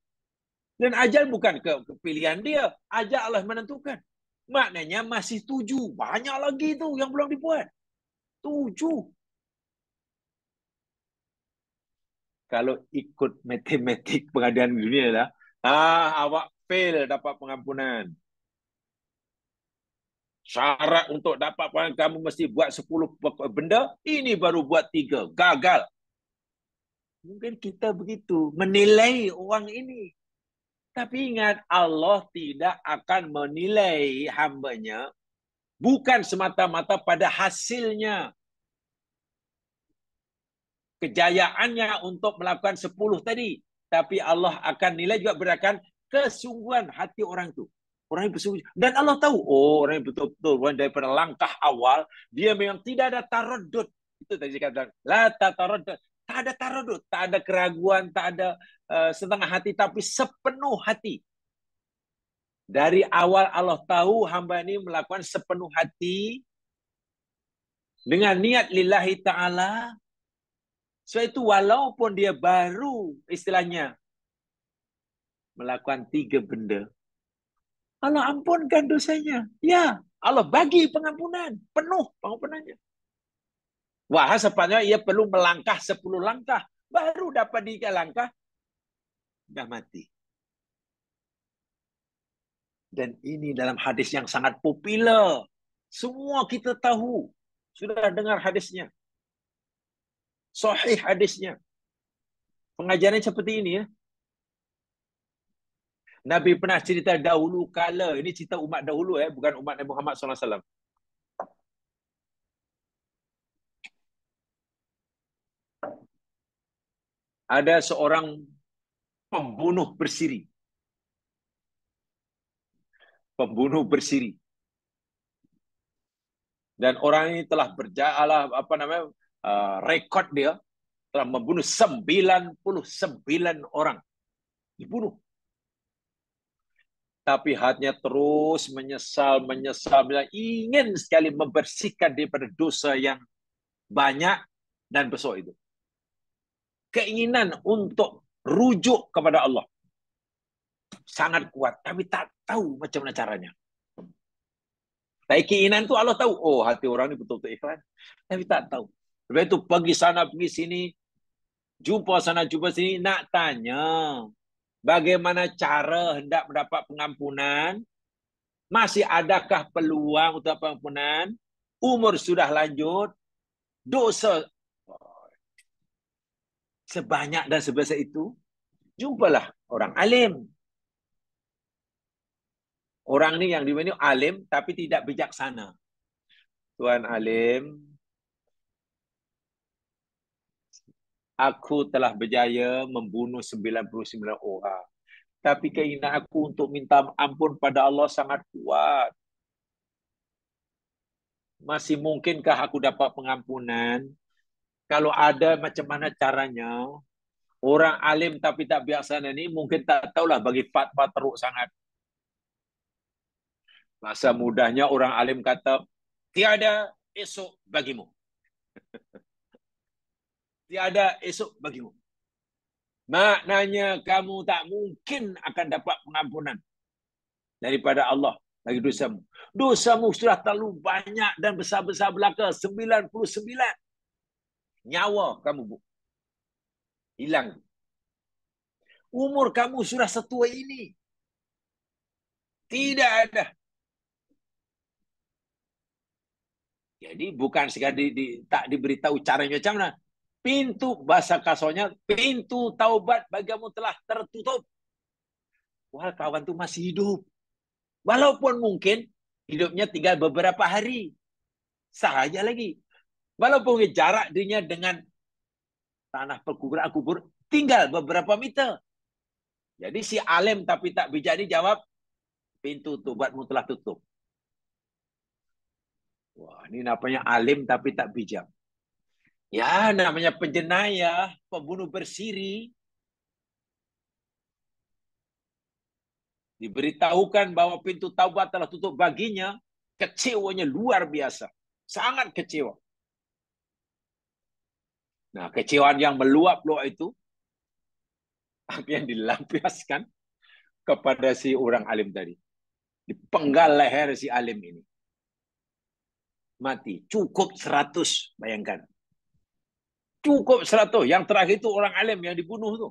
Dan ajal bukan kepilihan dia. Ajal Allah menentukan. Maknanya masih 7. Banyak lagi tu yang belum dibuat. 7. Kalau ikut matematik pengadilan dunia lah, awak fail dapat pengampunan. Syarat untuk dapat pengampunan, kamu mesti buat 10 benda, ini baru buat 3. Gagal. Mungkin kita begitu menilai orang ini. Tapi ingat, Allah tidak akan menilai hambanya bukan semata-mata pada hasilnya. Kejayaannya untuk melakukan 10 tadi. Tapi Allah akan nilai juga berdasarkan kesungguhan hati orang itu. Orang yang bersungguh. Dan Allah tahu, orang yang betul-betul orang daripada langkah awal, dia memang tidak ada taradud. Itu tadi saya katakan, la taradud. Tak ada taradud, tak ada keraguan, tak ada setengah hati, tapi sepenuh hati. Dari awal Allah tahu hamba ini melakukan sepenuh hati dengan niat lillahi ta'ala. Sebab itu walaupun dia baru istilahnya melakukan 3 benda, Allah ampunkan dosanya. Ya, Allah bagi pengampunan. Penuh pengampunannya. Wah, sepatutnya ia perlu melangkah 10 langkah. Baru dapat 3 langkah, dah mati. Dan ini dalam hadis yang sangat popular. Semua kita tahu. Sudah dengar hadisnya. Sahih hadisnya. Pengajarannya seperti ini ya. Nabi pernah cerita dahulu kala. Ini cerita umat dahulu bukan umat Nabi Muhammad SAW. Ada seorang pembunuh bersiri. Pembunuh bersiri. Dan orang ini telah berjalan rekod dia telah membunuh 99 orang. Dibunuh. Tapi hatinya terus menyesal, ingin sekali membersihkan daripada dosa yang banyak dan besar itu. Keinginan untuk rujuk kepada Allah sangat kuat, tapi tak tahu macam mana caranya. Tapi keinginan tu Allah tahu. Oh, hati orang ni betul-betul ikhlas. Tapi tak tahu. Lepas itu pergi sana, pergi sini. Jumpa sana, jumpa sini. Nak tanya. Bagaimana cara hendak mendapat pengampunan? Masih adakah peluang untuk pengampunan? Umur sudah lanjut. Dosa sebanyak dan sebesar itu. Jumpalah orang alim. Orang ni yang dimana alim tapi tidak bijaksana. Tuan alim, aku telah berjaya membunuh 99 orang. Tapi keinginan aku untuk minta ampun pada Allah sangat kuat. Masih mungkinkah aku dapat pengampunan? Kalau ada, macam mana caranya? Orang alim tapi tak bijaksana ni mungkin tak tahulah bagi fatwa teruk sangat. Masa mudahnya orang alim kata, tiada esok bagimu. Tiada esok bagimu. Maknanya kamu tak mungkin akan dapat pengampunan daripada Allah bagi dosamu. Dosamu sudah terlalu banyak dan besar-besar belaka. 99 nyawa kamu hilang. Umur kamu sudah setua ini. Tidak ada. Jadi bukan sekadar tak diberitahu caranya macam mana. Pintu bahasa kasarnya, pintu taubat bagimu telah tertutup. Wah, kawan tuh masih hidup. Walaupun mungkin hidupnya tinggal beberapa hari. Saja lagi. Walaupun jarak dirinya dengan tanah perkuburan kubur tinggal beberapa meter. Jadi si alim tapi tak bijak ini jawab, pintu taubatmu telah tutup. Wah, ini namanya alim tapi tak bijak. Ya, namanya penjenayah, pembunuh bersiri. Diberitahukan bahwa pintu taubat telah tutup baginya, kecewanya luar biasa. Sangat kecewa. Nah, kecewaan yang meluap-luap itu, yang dilampiaskan kepada si orang alim tadi. Dipenggal leher si alim ini. Mati. Cukup 100, bayangkan. Cukup 100. Yang terakhir itu orang alim yang dibunuh itu.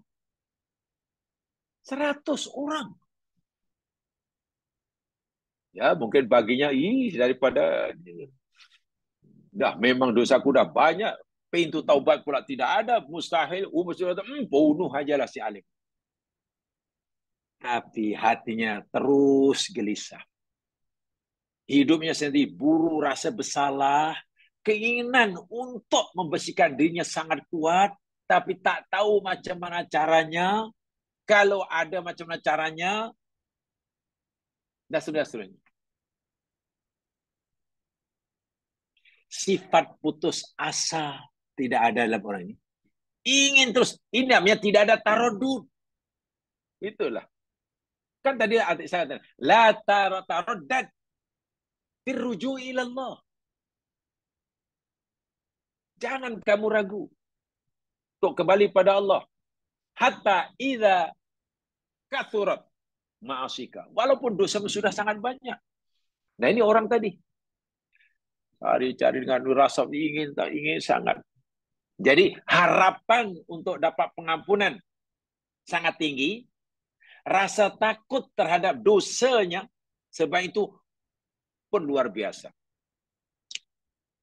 100 orang. Ya, mungkin baginya, daripada dah memang dosaku dah banyak, pintu taubat pula tidak ada, mustahil, sudah bunuh ajalah si alim. Tapi hatinya terus gelisah. Hidupnya sendiri buru rasa bersalah, keinginan untuk membersihkan dirinya sangat kuat, tapi tak tahu macam mana caranya. Kalau ada macam mana caranya, dan seterusnya. Sifat putus asa tidak ada dalam orang ini. Ingin terus, ini namanya tidak ada tarodud. Itulah. Kan tadi adik saya katakan, la taroddad firruju ilallah. Jangan kamu ragu untuk kembali pada Allah. Hatta idza kathurat ma'asika. Walaupun dosamu sudah sangat banyak. Nah, ini orang tadi. Cari dengan rasa ingin, tak ingin sangat. Jadi harapan untuk dapat pengampunan sangat tinggi. Rasa takut terhadap dosanya sebab itu pun luar biasa.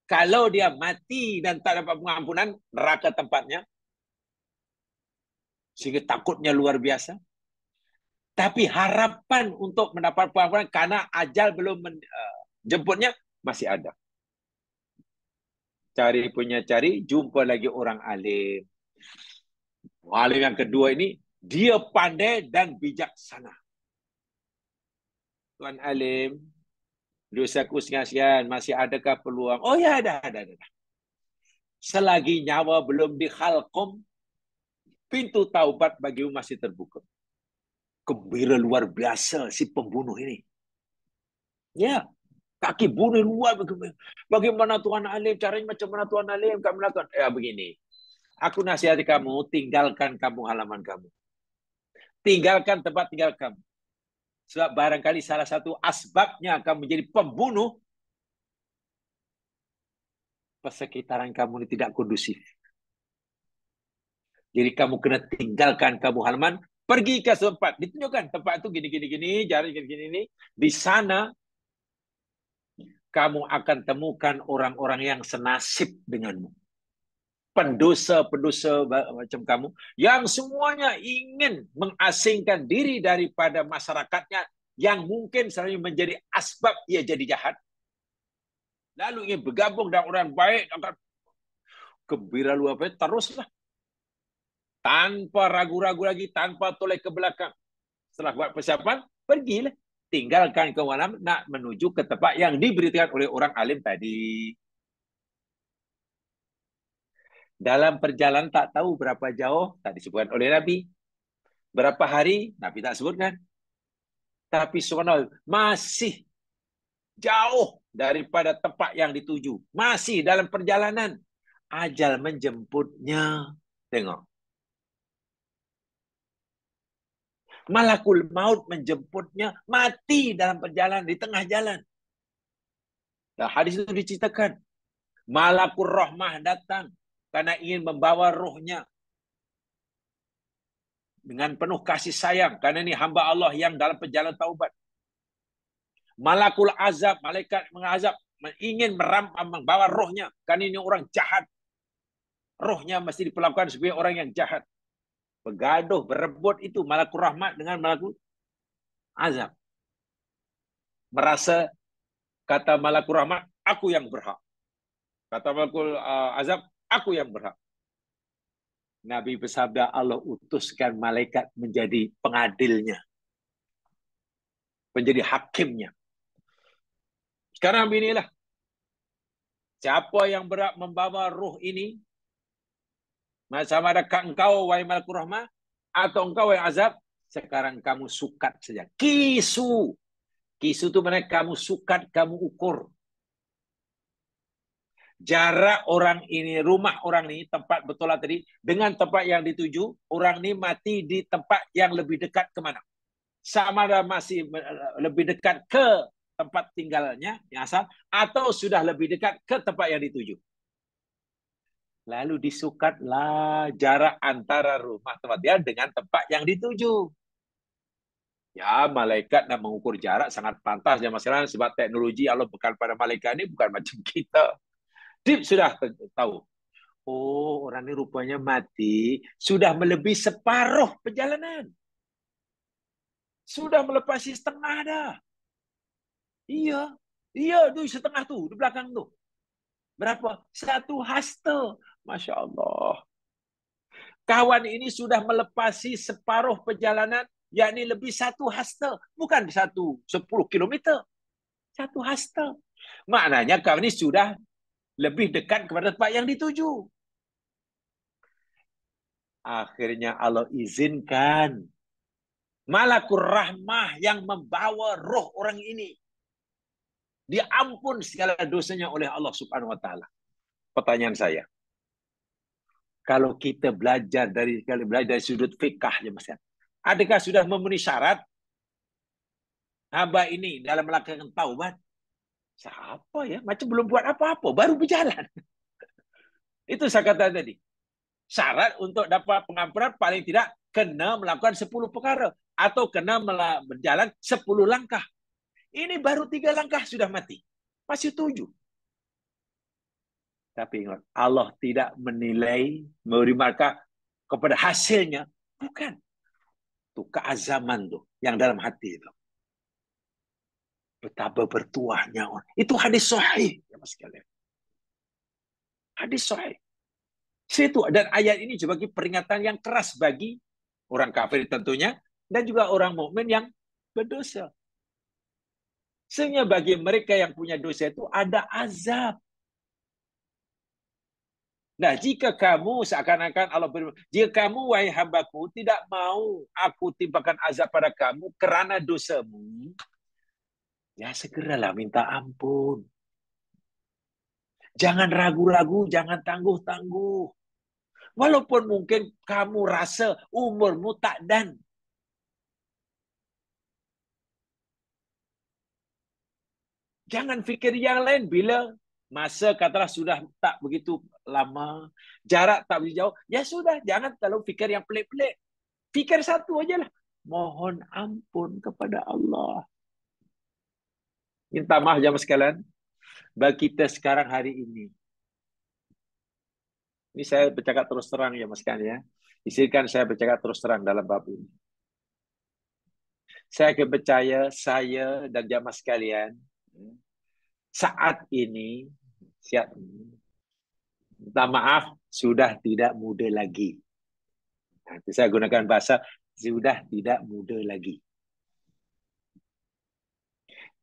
Kalau dia mati dan tak dapat pengampunan, neraka tempatnya. Sehingga takutnya luar biasa. Tapi harapan untuk mendapat pengampunan karena ajal belum jemputnya masih ada. Cari, jumpa lagi orang alim. Alim yang kedua ini, dia pandai dan bijaksana. Tuan alim, dosaku sekian-sekian, masih adakah peluang? Oh ya, ada. Selagi nyawa belum dikhalqum, pintu taubat bagimu masih terbuka. Gembira luar biasa si pembunuh ini. Ya, kaki bunuh luar. Bagaimana Tuan Alim? Caranya macam mana Tuan Alim? Kamu melakukan? Ya begini. Aku nasihati kamu, tinggalkan kamu halaman kamu. Tinggalkan tempat tinggal kamu. Sebab barangkali salah satu asbabnya kamu menjadi pembunuh, persekitaran kamu ini tidak kondusif. Jadi kamu kena tinggalkan kamu halaman, pergi ke tempat. Ditunjukkan tempat itu gini, jalan gini. Di sana kamu akan temukan orang-orang yang senasib denganmu. Pendosa-pendosa macam kamu, yang semuanya ingin mengasingkan diri daripada masyarakatnya, yang mungkin selalu menjadi asbab ia jadi jahat. Lalu ingin bergabung dengan orang baik, akan gembira luar biasa, teruslah. Tanpa ragu-ragu lagi, tanpa toleh ke belakang. Setelah buat persiapan, pergilah. Tinggalkan kawanan nak menuju ke tempat yang diberitakan oleh orang alim tadi. Dalam perjalanan tak tahu berapa jauh, tak disebutkan oleh Nabi. Berapa hari, Nabi tak sebutkan. Tapi subhanallah, masih jauh daripada tempat yang dituju. Masih dalam perjalanan. Ajal menjemputnya. Tengok. Malakul maut menjemputnya, mati dalam perjalanan, di tengah jalan. Nah, hadis itu diceritakan. Malakul rahmah datang karena ingin membawa rohnya. dengan penuh kasih sayang, karena ini hamba Allah yang dalam perjalanan taubat. Malakul azab, malaikat mengazab, ingin membawa rohnya, karena ini orang jahat. Rohnya mesti diperlakukan sebagai orang yang jahat. Bergaduh, berebut itu malakul rahmat dengan malakul azab. Merasa, kata malakul rahmat, aku yang berhak. Kata malakul azab, aku yang berhak. Nabi bersabda, Allah utuskan malaikat menjadi pengadilnya, menjadi hakimnya. Sekarang inilah, siapa yang berhak membawa ruh ini, sama adakah engkau, wahai malakul rahmat, atau engkau yang azab, sekarang kamu sukat saja. Kisu. Kisu itu mana kamu sukat, kamu ukur. Jarak orang ini, rumah orang ini, tempat bertolak tadi, dengan tempat yang dituju, orang ini mati di tempat yang lebih dekat kemana? Sama ada masih lebih dekat ke tempat tinggalnya yang asal, atau sudah lebih dekat ke tempat yang dituju. Lalu disukatlah jarak antara rumah tempat dia dengan tempat yang dituju. Ya, malaikat nak mengukur jarak sangat pantas ya masalah, sebab teknologi Allah bekal pada malaikat ini bukan macam kita. Dia sudah tahu. Oh, orang ini rupanya mati sudah melebihi separuh perjalanan. Sudah melepasi setengah dah. Iya. Iya, tu setengah tu di belakang tu. Berapa? 1 haste. Masya Allah. Kawan ini sudah melepasi separuh perjalanan, yakni lebih 1 haste. Bukan 10 kilometer. 1 haste. Maknanya kawan ini sudah lebih dekat kepada tempat yang dituju. Akhirnya Allah izinkan Malakul Rahmah yang membawa roh orang ini diampun segala dosanya oleh Allah Subhanahu wa taala. Pertanyaan saya, kalau kita belajar dari sudut fikah ya Mas, adakah sudah memenuhi syarat hamba ini dalam melakukan taubat? Siapa ya? Macam belum buat apa-apa, baru berjalan. Itu saya kata tadi. Syarat untuk dapat pengampunan paling tidak kena melakukan 10 perkara atau kena berjalan 10 langkah. Ini baru 3 langkah sudah mati. Masih 7. Tapi ingat, Allah tidak menilai, memberi markah kepada hasilnya. Bukan. Itu keazaman tuh yang dalam hati itu. Betapa bertuahnya orang. Itu hadis sahih ya Mas sekalian. Hadis sahih. Situ, dan ayat ini sebagai peringatan yang keras bagi orang kafir tentunya, dan juga orang mukmin yang berdosa. Sehingga bagi mereka yang punya dosa itu ada azab. Nah, jika kamu seakan-akan Allah berfirman, jika kamu wahai hambaku tidak mau aku timpakan azab pada kamu kerana dosamu, ya segeralah minta ampun. Jangan ragu-ragu, jangan tangguh-tangguh. Walaupun mungkin kamu rasa umurmu tak dan. Jangan fikir yang lain bila masa katalah sudah tak begitu lama, jarak tak begitu jauh. Ya sudah, jangan terlalu fikir yang pelik-pelik. Fikir satu aja lah. Mohon ampun kepada Allah. Minta maaf jamaah sekalian. Bagi kita sekarang hari ini. Ini saya bercakap terus terang ya Mas Kan ya. Izinkan saya bercakap terus terang dalam bab ini. Saya percaya saya dan jamaah sekalian saat ini minta maaf sudah tidak muda lagi. Nanti saya gunakan bahasa sudah tidak muda lagi.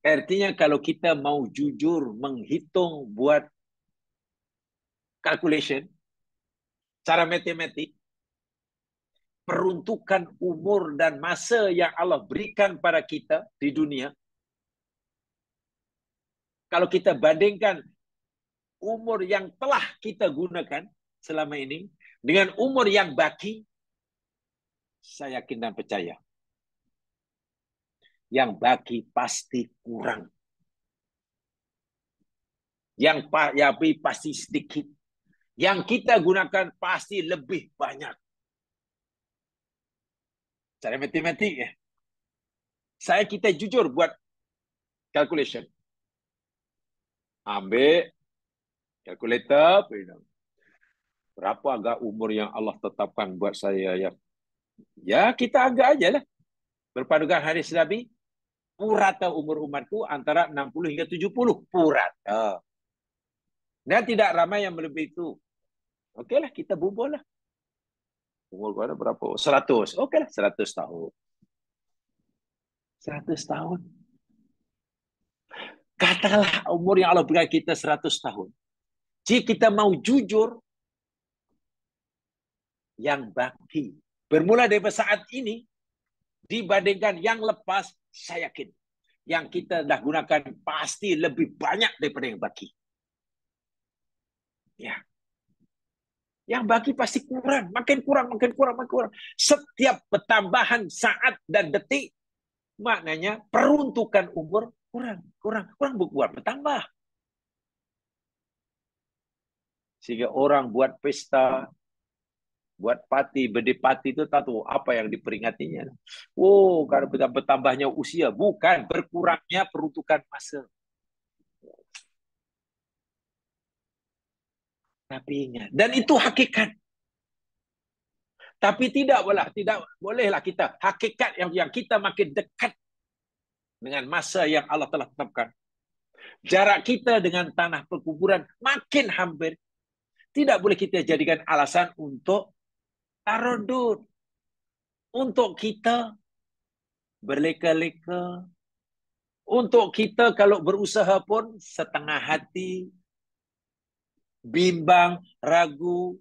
Artinya kalau kita mau jujur menghitung buat calculation cara matematik, peruntukan umur dan masa yang Allah berikan pada kita di dunia, kalau kita bandingkan umur yang telah kita gunakan selama ini dengan umur yang baki, saya yakin dan percaya yang baki pasti kurang. Yang pasti sedikit. Yang kita gunakan pasti lebih banyak. Cara matematik ya. Kita jujur buat calculation. Ambil calculator, berapa agak umur yang Allah tetapkan buat saya ya. Ya, kita agak aja lah. Berpadukan hadis Nabi, purata umur umatku antara 60 hingga 70. Purata. Dan tidak ramai yang melebihi itu. Okeylah, kita bubur lah. Umur gua ada berapa? 100. Okeylah, 100 tahun. 100 tahun. Katalah umur yang Allah berikan kita 100 tahun. Jika kita mau jujur, yang baki. Bermula dari saat ini, dibandingkan yang lepas, saya yakin. Yang kita dah gunakan pasti lebih banyak daripada yang baki. Ya. Yang baki pasti kurang, makin kurang, makin kurang, makin kurang. Setiap pertambahan saat dan detik, maknanya peruntukan umur kurang bertambah. Sehingga orang buat pesta, buat parti, berdepati itu tak tahu apa yang diperingatinya. Oh, karena bertambahnya usia, bukan berkurangnya peruntukan masa. Tapi ingat, dan itu hakikat. Tapi tidak bolehlah kita hakikat yang kita makin dekat dengan masa yang Allah telah tetapkan. Jarak kita dengan tanah perkuburan makin hampir. Tidak boleh kita jadikan alasan untuk tarodud. Untuk kita berleka-leka. Untuk kita kalau berusaha pun setengah hati, bimbang, ragu.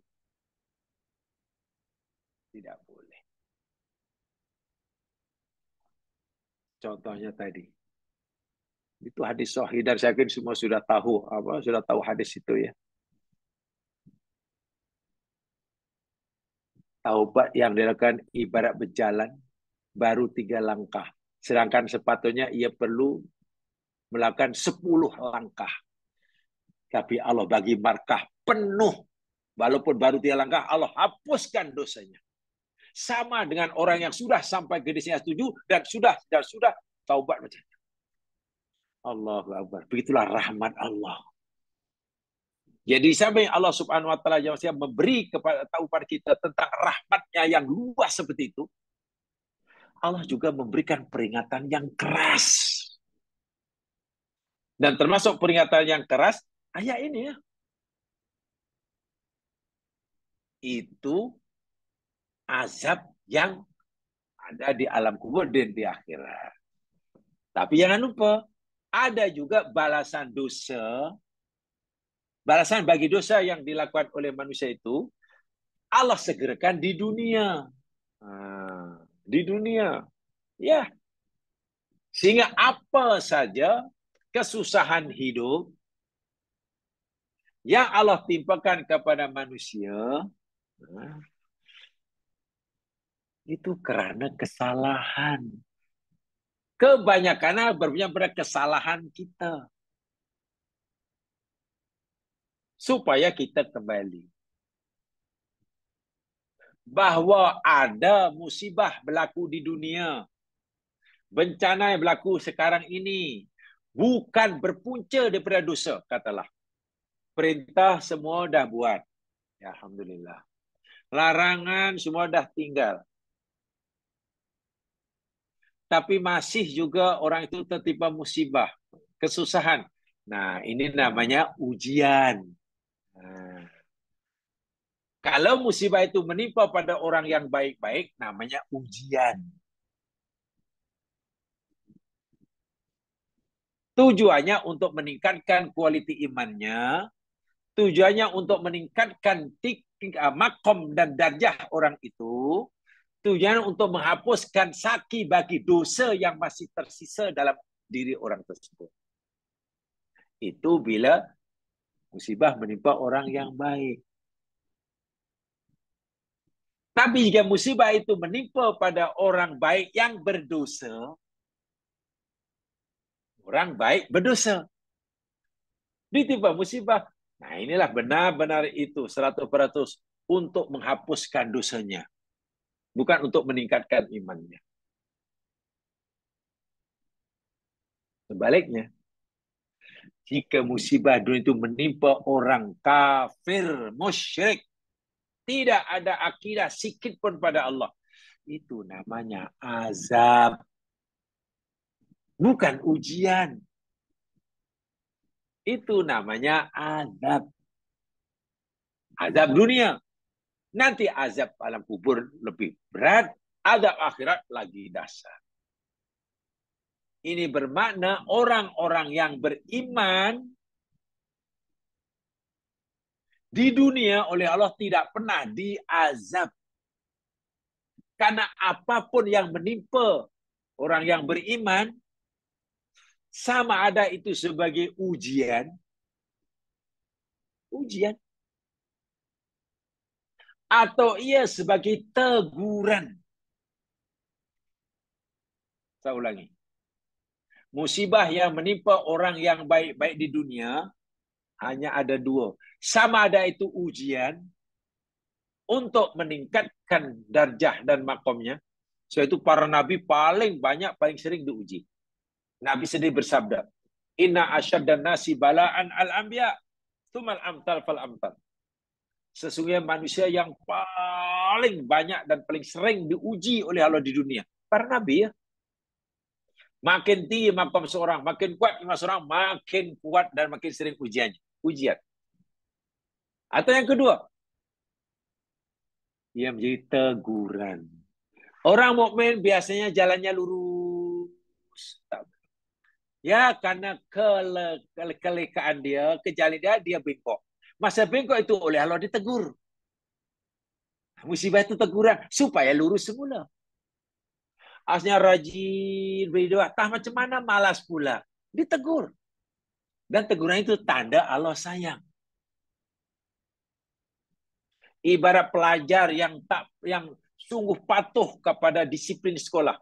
Tidak boleh. Contohnya tadi. Itu hadis sahih dan saya yakin semua sudah tahu hadis itu ya. Taubat yang dilakukan ibarat berjalan baru 3 langkah. Sedangkan sepatutnya ia perlu melakukan 10 langkah. Tapi Allah bagi markah penuh. Walaupun baru 3 langkah, Allah hapuskan dosanya. Sama dengan orang yang sudah sampai ke destinasi tujuh dan sudah taubat macam itu. Allahu Akbar. Begitulah rahmat Allah. Jadi sampai Allah Subhanahu wa taala yang memberi tahu pada kita tentang rahmatnya yang luas seperti itu, Allah juga memberikan peringatan yang keras. Dan termasuk peringatan yang keras ayat ini ya. Itu azab yang ada di alam kubur dan di akhirat. Tapi jangan lupa, ada juga balasan dosa. Balasan bagi dosa yang dilakukan oleh manusia itu, Allah segerakan di dunia. Di dunia. Ya. Sehingga apa saja kesusahan hidup yang Allah timpakan kepada manusia, itu karena kesalahan. Kebanyakan berpunya pada kesalahan kita. Supaya kita kembali. Bahwa ada musibah berlaku di dunia. Bencana yang berlaku sekarang ini bukan berpunca daripada dosa, katalah. Perintah semua dah buat. Ya, alhamdulillah. Larangan semua dah tinggal. Tapi masih juga orang itu tertimpa musibah, kesusahan. Nah, ini namanya ujian. Nah, kalau musibah itu menimpa pada orang yang baik-baik, namanya ujian. Tujuannya untuk meningkatkan kualiti imannya, tujuannya untuk meningkatkan makom dan darjah orang itu, tujuannya untuk menghapuskan saki bagi dosa yang masih tersisa dalam diri orang tersebut. Itu bila musibah menimpa orang yang baik. Tapi jika musibah itu menimpa pada orang baik yang berdosa, orang baik berdosa, ditimpa musibah. Nah, inilah benar-benar itu 100% untuk menghapuskan dosanya. bukan untuk meningkatkan imannya. Sebaliknya, jika musibah dunia itu menimpa orang kafir, musyrik, tidak ada akidah sikit pun pada Allah, itu namanya azab, bukan ujian. Itu namanya azab. Azab dunia. Nanti azab alam kubur lebih berat, azab akhirat lagi dahsyat. Ini bermakna orang-orang yang beriman di dunia oleh Allah tidak pernah diazab. Karena apapun yang menimpa orang yang beriman, sama ada itu sebagai ujian, atau ia sebagai teguran. Saya ulangi. Musibah yang menimpa orang yang baik-baik di dunia hanya ada dua. Sama ada itu ujian untuk meningkatkan darjah dan makomnya. So itu para nabi paling banyak, paling sering diuji. Nabi sendiri bersabda, Inna asyaddan nasi balaan al-anbiya, tumal amtal fal amtal. Sesungguhnya manusia yang paling banyak dan paling sering diuji oleh Allah di dunia. Para nabi ya. Makin tinggi makom seorang, makin kuat iman seorang, makin kuat dan makin sering ujian. Atau yang kedua, ia menjadi teguran. Orang mukmin biasanya jalannya lurus. Ya, karena kelekaan dia, kejalian dia bengkok. Masa bengkok itu oleh Allah ditegur. Musibah itu teguran supaya lurus semula. Asnya rajin berdoa, tah macam mana malas pula. Ditegur. Dan teguran itu tanda Allah sayang. Ibarat pelajar yang sungguh patuh kepada disiplin sekolah.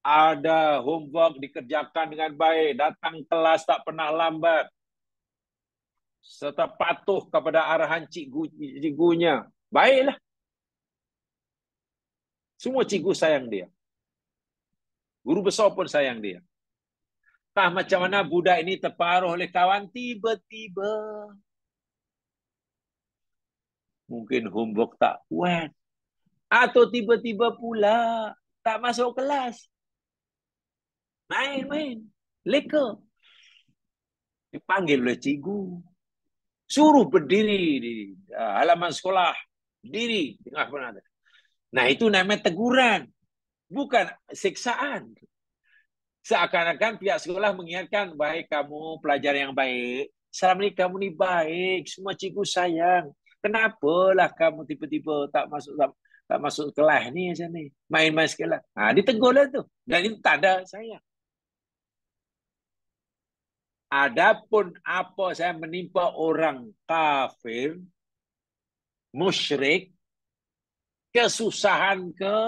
Ada homework dikerjakan dengan baik, datang kelas tak pernah lambat, serta patuh kepada arahan cikgunya. Baiklah. Semua cikgu sayang dia. Guru besar pun sayang dia. Tah macam mana budak ini terpengaruh oleh kawan, tiba-tiba mungkin homework tak buat. Atau tiba-tiba pula tak masuk kelas. Main-main. Leka. Dipanggil oleh cikgu. Suruh berdiri di halaman sekolah. Berdiri. Nah, itu namanya teguran. Bukan siksaan. Seakan-akan pihak sekolah mengingatkan, baik kamu pelajar yang baik. Selama ini kamu ni baik. Semua cikgu sayang. Kenapalah kamu tiba-tiba tak masuk kelas ni macam ni. Main-main sekolah. Ditegurlah tu. Dan itu tanda sayang. Adapun apa saya menimpa orang kafir, musyrik, kesusahan ke,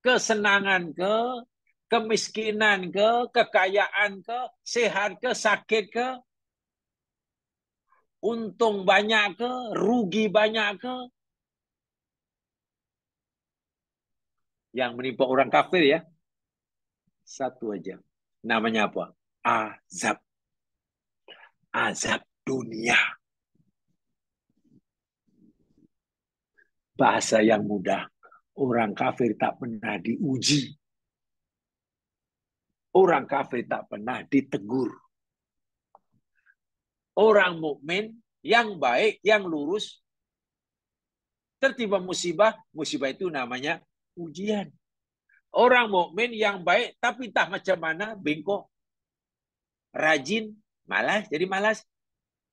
kesenangan ke, kemiskinan ke, kekayaan ke, sehat ke, sakit ke, untung banyak ke, rugi banyak ke. Yang menimpa orang kafir ya, satu aja. Namanya apa? Azab. Azab dunia. Bahasa yang mudah. Orang kafir tak pernah diuji. Orang kafir tak pernah ditegur. Orang mukmin yang baik, yang lurus, tertimpa musibah, musibah itu namanya ujian. Orang mukmin yang baik, tapi entah macam mana, bengkok, rajin, malas, jadi malas.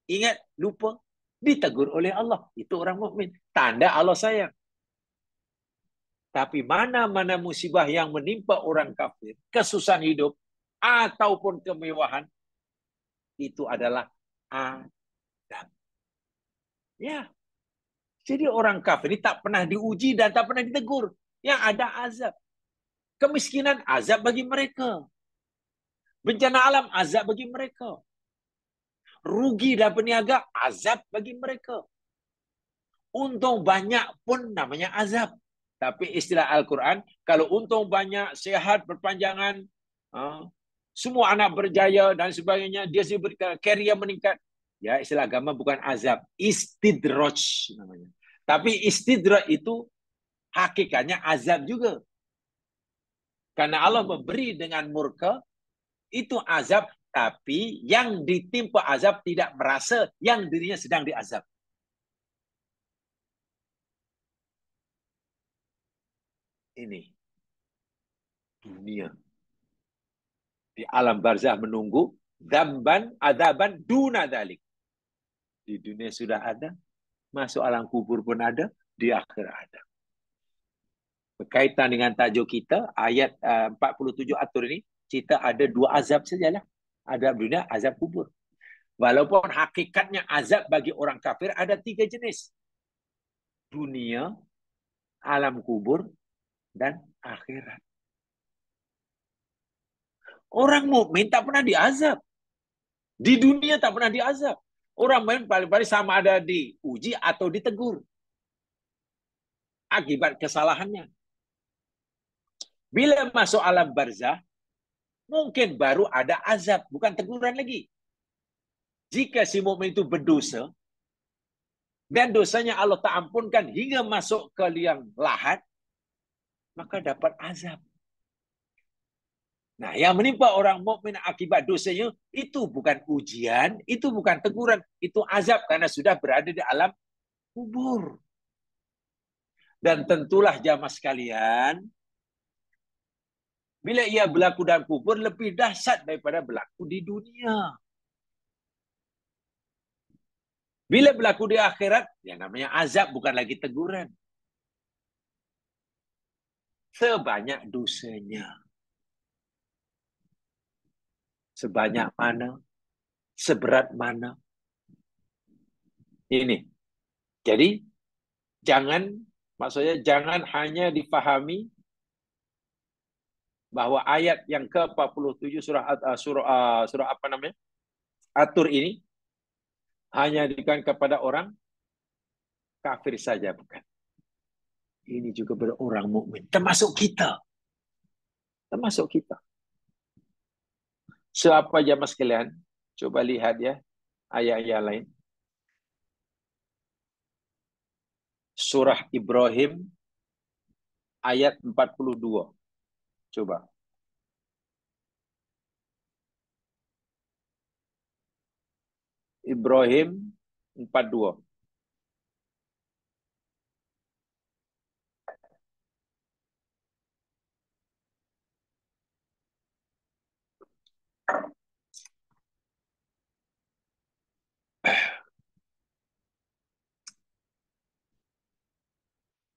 Ingat, lupa, ditegur oleh Allah. Itu orang mukmin. Tanda Allah sayang. Tapi mana-mana musibah yang menimpa orang kafir, kesusahan hidup, ataupun kemewahan, itu adalah azab. Ya. Jadi orang kafir ini tak pernah diuji dan tak pernah ditegur. Yang ada azab. Kemiskinan, azab bagi mereka. Bencana alam, azab bagi mereka. Rugi dan peniaga, azab bagi mereka. Untung banyak pun namanya azab. Tapi istilah Al-Quran, kalau untung banyak, sehat, berpanjangan, semua anak berjaya dan sebagainya, dia diberi karier meningkat. Ya, istilah agama bukan azab, istidraj namanya. Tapi istidraj itu hakikatnya azab juga. Karena Allah memberi dengan murka, itu azab, tapi yang ditimpa azab tidak merasa yang dirinya sedang diazab. Ini dunia. Di alam barzah menunggu, dzamban, adaban, duna dalik. Di dunia sudah ada, masuk alam kubur pun ada, di akhir ada. Berkaitan dengan tajuk kita, ayat 47 atur ini, kita ada dua azab sajalah. Azab dunia, azab kubur. Walaupun hakikatnya azab bagi orang kafir ada tiga jenis. Dunia, alam kubur, dan akhirat. Orang mukmin tak pernah diazab. Di dunia tak pernah diazab. Orang mukmin paling-paling sama ada diuji atau ditegur. Akibat kesalahannya. Bila masuk alam barzah, mungkin baru ada azab, bukan teguran lagi. Jika si mukmin itu berdosa, dan dosanya Allah tak ampunkan hingga masuk ke liang lahat, maka dapat azab. Nah, yang menimpa orang mukmin akibat dosanya itu bukan ujian, itu bukan teguran, itu azab karena sudah berada di alam kubur. Dan tentulah jamaah sekalian, bila ia berlaku dalam kubur lebih dahsyat daripada berlaku di dunia. Bila berlaku di akhirat, yang namanya azab bukan lagi teguran. Sebanyak dosanya. Sebanyak mana, seberat mana. Ini. Jadi, maksudnya jangan hanya difahami bahwa ayat yang ke-47 surah apa namanya? Atur ini hanya diberikan kepada orang kafir saja, bukan. Ini juga berorang mukmin, termasuk kita. Termasuk kita. Siapa jamaah sekalian? Coba lihat ya ayat-ayat lain. Surah Ibrahim ayat 42. Coba. Ibrahim 42.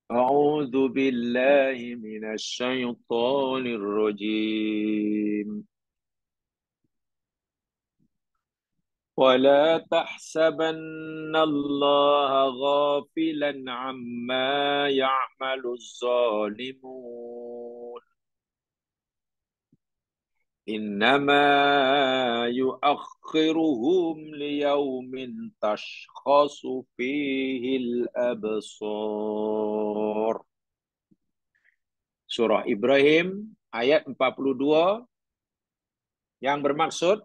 أعوذ بالله من الشيطان الرجيم ولا تحسبن الله غافلا عما يعمل الظالمون إنما يؤخرهم ليوم تشخص فيه الأبصار. Surah Ibrahim ayat 42 yang bermaksud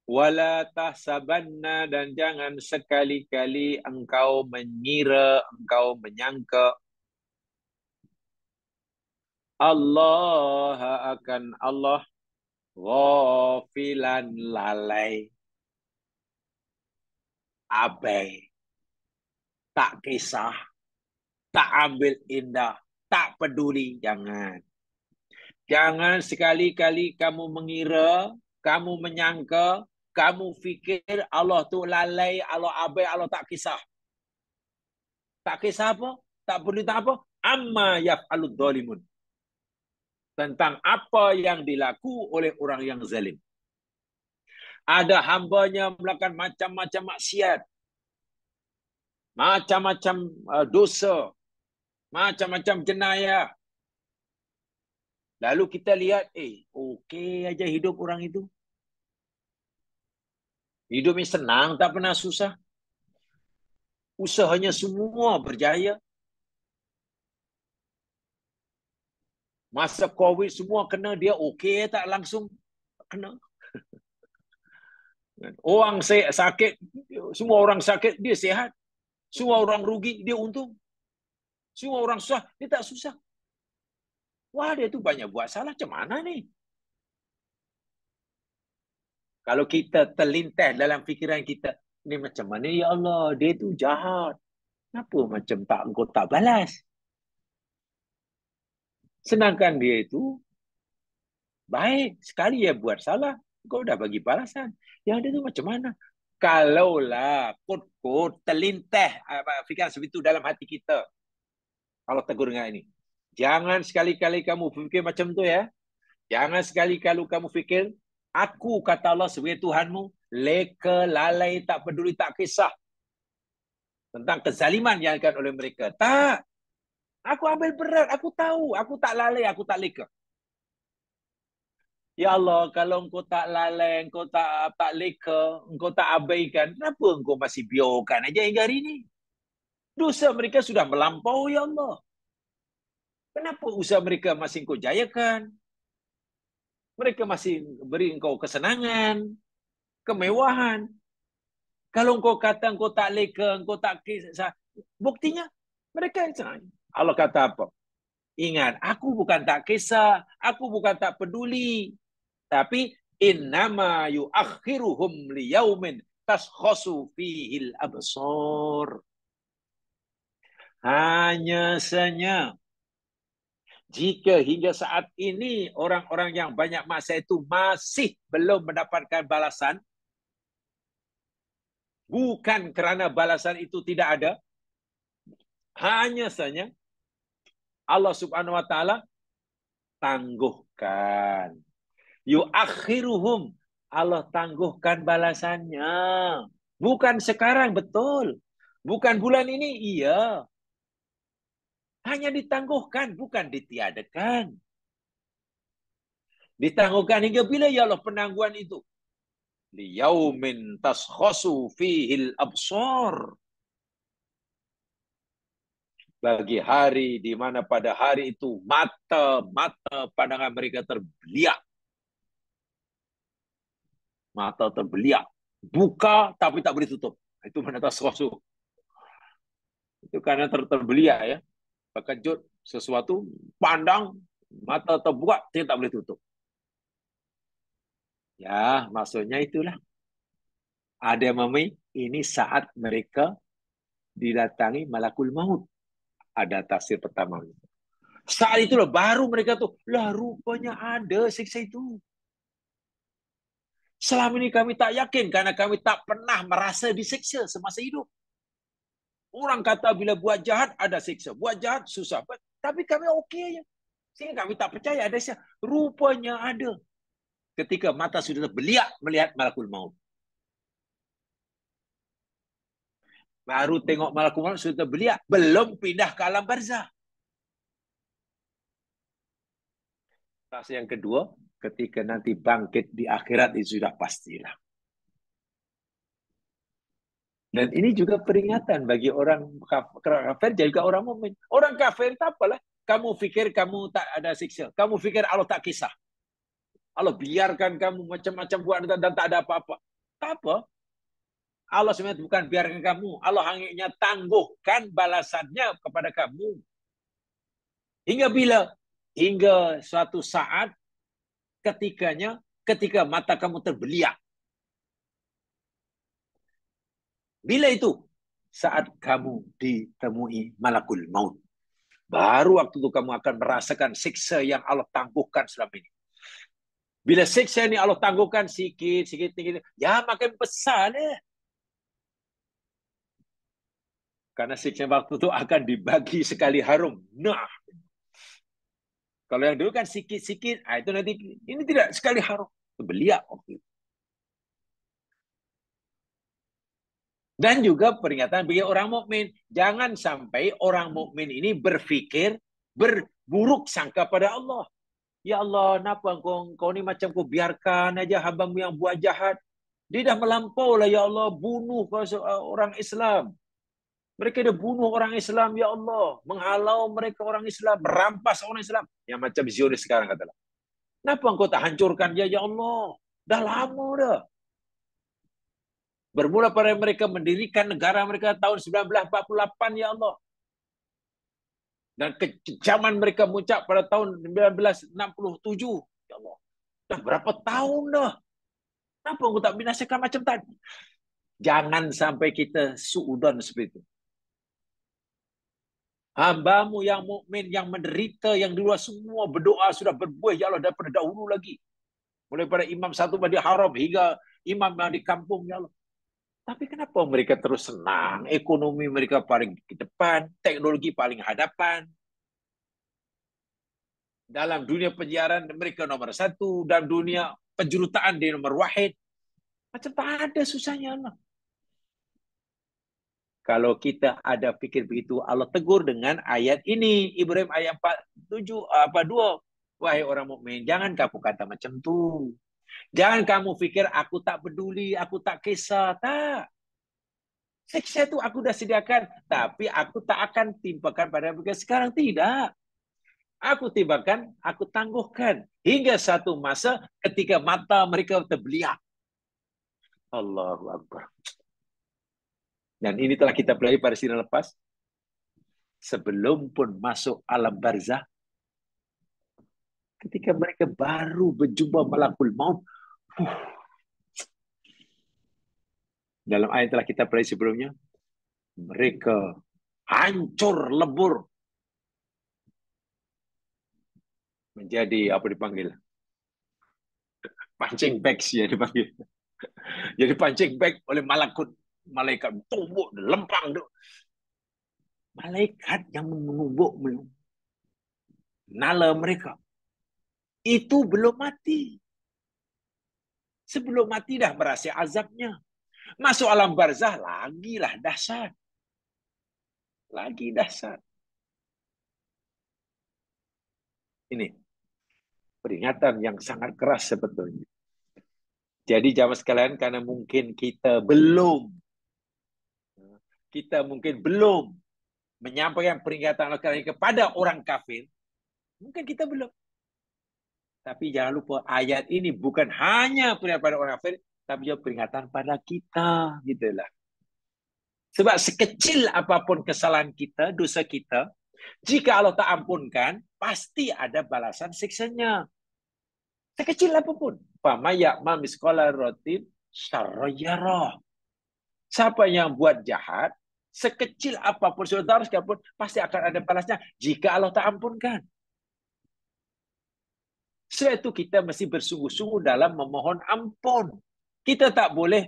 wala tahsabanna, dan jangan sekali-kali engkau mengira, engkau menyangka Allah akan Allah ghafilan, lalai, abai, tak kisah, tak ambil indah, tak peduli. Jangan. Jangan sekali-kali kamu mengira, kamu menyangka, kamu fikir Allah tu lalai, Allah abai, Allah tak kisah. Tak kisah apa? Tak peduli tak apa? Amma yaf'alud dhalimun. Tentang apa yang dilaku oleh orang yang zalim. Ada hambanya melakukan macam-macam maksiat, macam-macam dosa, macam-macam jenayah. Lalu kita lihat, okey aja hidup orang itu. Hidupnya senang, tak pernah susah. Usahanya semua berjaya. Masa COVID semua kena, dia okey tak langsung kena. Orang sakit, semua orang sakit, dia sihat. Semua orang rugi, dia untung. Semua orang susah, dia tak susah. Wah, dia tu banyak buat salah. Macam mana ni? Kalau kita terlintas dalam fikiran kita, ni macam mana ya Allah, dia tu jahat. Kenapa macam tak engkau tak balas? Sedangkan dia itu baik. Sekali dia buat salah, kau dah bagi balasan. Yang dia tu macam mana? Kalaulah kod-kod terlintas fikiran seperti itu dalam hati kita. Kalau tegur dengan ini. Jangan sekali-kali kamu fikir macam tu ya. Jangan sekali-kali kamu fikir, aku kata Allah sebagai Tuhanmu, leka, lalai, tak peduli, tak kisah. Tentang kezaliman yang akan oleh mereka. Tak. Aku ambil berat. Aku tahu. Aku tak lalai. Aku tak leka. Ya Allah, kalau engkau tak lalai, engkau tak leka, engkau tak abaikan, kenapa engkau masih biarkan aja hingga hari ini? Dosa mereka sudah melampau, ya Allah. Kenapa usaha mereka masih engkau jayakan? Mereka masih beri engkau kesenangan, kemewahan. Kalau engkau kata engkau tak leka, engkau tak kisah, buktinya mereka senang. Allah kata apa? Ingat, aku bukan tak kisah, aku bukan tak peduli, tapi innama yuakhiruhum liyaumin taskhasu fihil absar. Hanya saja jika hingga saat ini orang-orang yang banyak maksiat itu masih belum mendapatkan balasan, bukan kerana balasan itu tidak ada, hanya saja Allah Subhanahu wa taala tangguhkan. Yuakhiruhum, Allah tangguhkan balasannya. Bukan sekarang, betul. Bukan bulan ini, iya. Hanya ditangguhkan, bukan ditiadakan. Ditangguhkan hingga bila ya Allah penangguhan itu? Liyaumin taskhasu fihil absar. Bagi hari di mana pada hari itu mata pandangan mereka terbeliak. Mata terbeliak. Buka tapi tak boleh tutup. Itu mana taskhasu. Itu karena terbeliak ya. Terkejut sesuatu, pandang, mata terbuka, dia tak boleh tutup. Ya, maksudnya itulah. Ada mami, ini saat mereka didatangi malakul maut. Ada tafsir pertama. Saat itulah baru mereka tuh, lah rupanya ada siksa itu. Selama ini kami tak yakin karena kami tak pernah merasa disiksa semasa hidup. Orang kata bila buat jahat ada siksa, buat jahat susah. Tapi kami okey aja. Sehingga kami tak percaya ada siksa. Rupanya ada. Ketika mata sudah terbeliak melihat malakul maut. Baru tengok malakul maut sudah terbeliak, belum pindah ke alam barzah. Fase yang kedua, ketika nanti bangkit di akhirat itu sudah pastilah. Dan ini juga peringatan bagi orang kafir dan juga orang mukmin. Orang kafir tak apalah. Kamu fikir kamu tak ada siksa. Kamu fikir Allah tak kisah. Allah biarkan kamu macam-macam buat dan tak ada apa-apa. Tak apa. Allah sebenarnya bukan biarkan kamu. Allah hanya tangguhkan balasannya kepada kamu. Hingga bila? Hingga suatu saat ketika mata kamu terbeliak. Bila itu? Saat kamu ditemui malakul maut. Baru waktu itu kamu akan merasakan siksa yang Allah tangguhkan selama ini. Bila siksa ini Allah tangguhkan sikit, ya makin besar deh. Karena siksa waktu itu akan dibagi sekali harum. Nah, kalau yang dulu kan sikit-sikit, itu nanti ini tidak sekali harum. Beliak waktu itu. Dan juga peringatan bagi orang mukmin, jangan sampai orang mukmin ini berfikir berburuk sangka pada Allah. Ya Allah, kenapa kau ni macam kau biarkan aja hamba-Mu yang buat jahat. Dia dah melampau lah ya Allah, bunuh orang Islam. Mereka dah bunuh orang Islam, ya Allah. Menghalau mereka orang Islam, merampas orang Islam. Yang macam Zionis sekarang katalah. Kenapa engkau tak hancurkan dia, ya Allah? Dah lama dah. Bermula pada mereka mendirikan negara mereka tahun 1948, ya Allah. Dan kekejaman mereka muncak pada tahun 1967. Ya Allah. Dah berapa tahun dah. Kenapa engkau tak binasakan macam tadi? Jangan sampai kita suudon seperti itu. Hambamu yang mukmin, yang menderita, yang di luar semua berdoa sudah berbuih, ya Allah, daripada dahulu lagi. Mulai pada imam satu Masjid Haram hingga imam yang di kampung, ya Allah. Tapi kenapa mereka terus senang? Ekonomi mereka paling ke depan, teknologi paling hadapan. Dalam dunia penyiaran mereka nomor satu, dalam dunia penjurutaan di nomor wahid. Macam tak ada susahnya, Allah. Kalau kita ada fikir begitu, Allah tegur dengan ayat ini. Ibrahim ayat 47, 2. Wahai orang mukmin, jangan kamu kata macam tu. Jangan kamu fikir aku tak peduli, aku tak kisah. Tak. Siksa itu aku dah sediakan, tapi aku tak akan timpakan pada mereka sekarang. Tidak. Aku timpakan, aku tangguhkan. Hingga satu masa ketika mata mereka terbeliak. Allahu Akbar. Dan ini telah kita pelajari pada sini lepas. Sebelum pun masuk alam barzah, ketika mereka baru berjumpa malakul maut, dalam ayat telah kita pelajari sebelumnya, mereka hancur lebur menjadi apa dipanggil, pancing bags ya dipanggil. Jadi pancing bag oleh malaikat tumbuk lempang tu. Malaikat yang menumbuk nala mereka itu belum mati. Sebelum mati dah berasa azabnya. Masuk alam barzah lagilah dahsyat. Lagi dahsyat. Ini peringatan yang sangat keras sebetulnya. Jadi jamaah sekalian, karena mungkin kita mungkin belum menyampaikan peringatan Allah kepada orang kafir, mungkin kita belum. Tapi jangan lupa ayat ini bukan hanya peringatan pada orang kafir, tapi juga peringatan pada kita, gitulah. Sebab sekecil apapun kesalahan kita, dosa kita, jika Allah tak ampunkan, pasti ada balasan siksanya. Sekecil apapun. Fama ya'mal misqala dzarratin syarran yarah. Siapa yang buat jahat, sekecil apapun, saudara sekalipun, pasti akan ada balasnya jika Allah tak ampunkan. Sebab itu kita mesti bersungguh-sungguh dalam memohon ampun. Kita tak boleh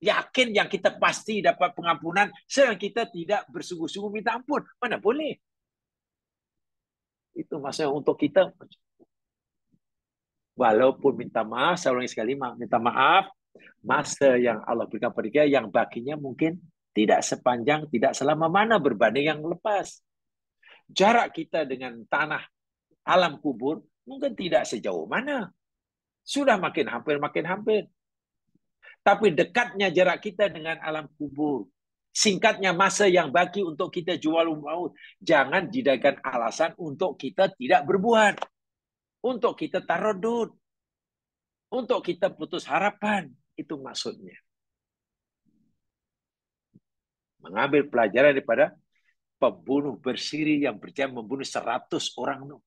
yakin yang kita pasti dapat pengampunan sedang kita tidak bersungguh-sungguh minta ampun. Mana boleh. Itu maksudnya untuk kita. Walaupun minta maaf, saya ulangi sekali, minta maaf, masa yang Allah berikan pada kita, yang baginya mungkin tidak sepanjang, tidak selama mana berbanding yang lepas. Jarak kita dengan tanah alam kubur mungkin tidak sejauh mana. Sudah makin hampir. Tapi dekatnya jarak kita dengan alam kubur. Singkatnya masa yang bagi untuk kita jual maut. Jangan jadikan alasan untuk kita tidak berbuat. Untuk kita tarodud. Untuk kita putus harapan. Itu maksudnya. Mengambil pelajaran daripada pembunuh bersiri yang berjaya membunuh 100 orang.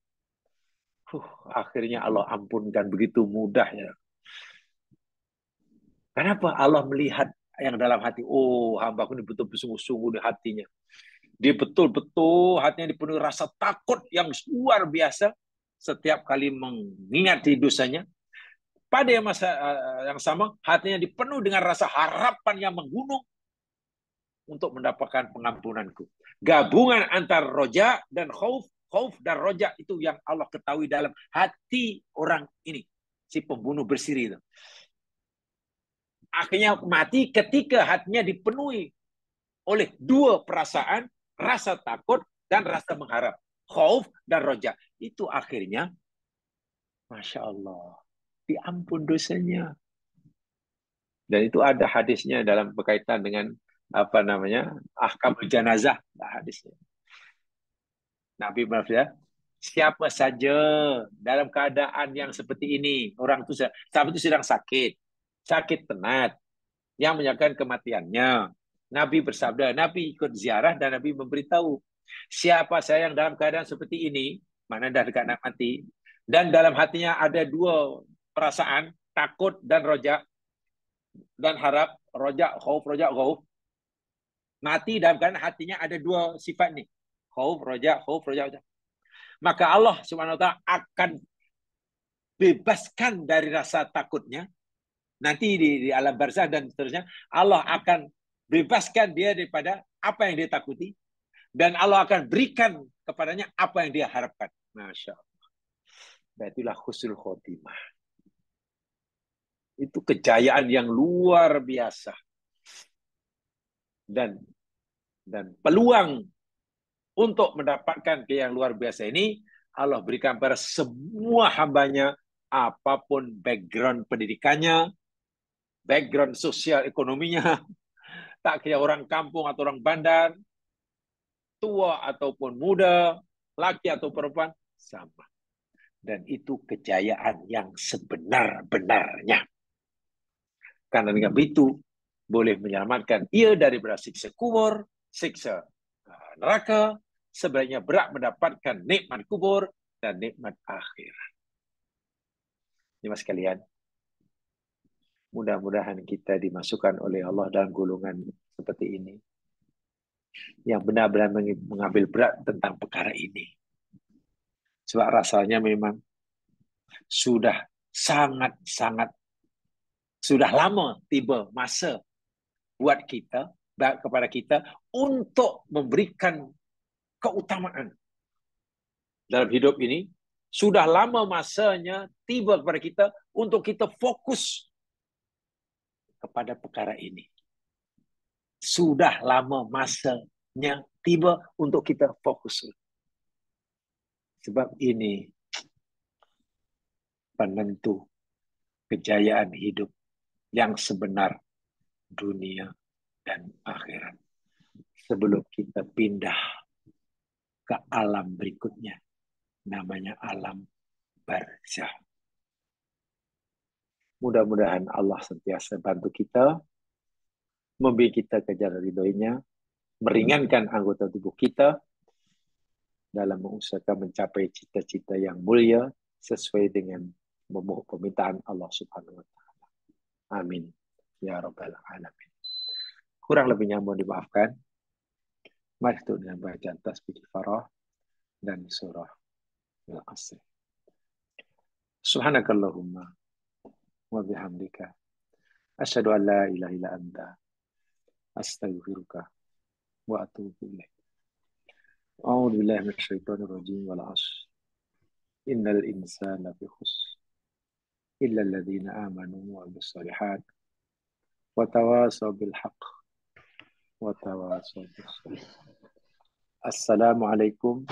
Akhirnya Allah ampunkan begitu mudahnya. Kenapa Allah melihat yang dalam hati? Oh, hamba aku ini betul bersungguh-sungguh di hatinya. Dia betul-betul hatinya dipenuhi rasa takut yang luar biasa setiap kali mengingati dosanya. Pada masa yang sama, hatinya dipenuhi dengan rasa harapan yang menggunung untuk mendapatkan pengampunanku. Gabungan antara roja dan khauf, khauf dan roja itu yang Allah ketahui dalam hati orang ini, si pembunuh bersiri itu. Akhirnya mati ketika hatinya dipenuhi oleh dua perasaan, rasa takut dan rasa mengharap. Khauf dan roja. Itu akhirnya, Masya Allah, diampun dosanya. Dan itu ada hadisnya dalam berkaitan dengan apa namanya, ahkamul janazah hadisnya. Nabi bersabda, siapa saja dalam keadaan yang seperti ini, orang itu sahabat itu sedang sakit, sakit penat, yang menyatakan kematiannya. Nabi bersabda, Nabi ikut ziarah dan Nabi memberitahu, siapa saya yang dalam keadaan seperti ini, mana dah dekat nak mati, dan dalam hatinya ada dua perasaan, takut dan rojak, dan harap, rojak, khauf, mati dalam keadaan hatinya ada dua sifat ni, khauf, rojak, maka Allah Subhanahu wa taala akan bebaskan dari rasa takutnya. Nanti di alam barzah dan seterusnya, Allah akan bebaskan dia daripada apa yang dia takuti, dan Allah akan berikan kepadanya apa yang dia harapkan. Masya Allah. Itulah husnul khotimah. Itu kejayaan yang luar biasa. Dan peluang untuk mendapatkan yang luar biasa ini, Allah berikan pada semua hambanya, apapun background pendidikannya, background sosial ekonominya, tak kira orang kampung atau orang bandar, tua ataupun muda, laki atau perempuan, sama. Dan itu kejayaan yang sebenar-benarnya. Karena dengan begitu, boleh menyelamatkan ia daripada siksa kubur, siksa neraka, sebaliknya berat mendapatkan nikmat kubur dan nikmat akhirat. Jemaah sekalian, mudah-mudahan kita dimasukkan oleh Allah dalam golongan seperti ini, yang benar-benar mengambil berat tentang perkara ini. Sebab rasanya memang sudah sangat-sangat, sudah lama tiba masa buat kita, kepada kita, untuk memberikan keutamaan dalam hidup ini. Sudah lama masanya tiba kepada kita untuk kita fokus kepada perkara ini. Sudah lama masanya tiba untuk kita fokus. Sebab ini penentu kejayaan hidup yang sebenar dunia dan akhirat. Sebelum kita pindah ke alam berikutnya, namanya alam barzah. Mudah-mudahan Allah sentiasa bantu kita, memberi kita kejar ridhonya, meringankan anggota tubuh kita dalam mengusahakan mencapai cita-cita yang mulia sesuai dengan permintaan Allah Subhanahu wa taala. Amin ya rabbal alamin. Kurang lebihnya mohon dimaafkan. Mari kita dengan bacaan tasbih kifarah dan surah Al-Asr. Subhanakallahumma wa bihamdika asyhadu an la ilaha illa anta astaghfiruka wa atubu ilaik. A'udzu billahi minasyaitonir rajim wal 'ashr. Innal insana lafi khusr illa alladziina aamanu wa 'amilus shalihaat wa tawashaw bil haqq wa tawashaw bis sabr. Assalamualaikum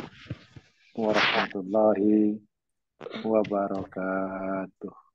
warahmatullahi wabarakatuh.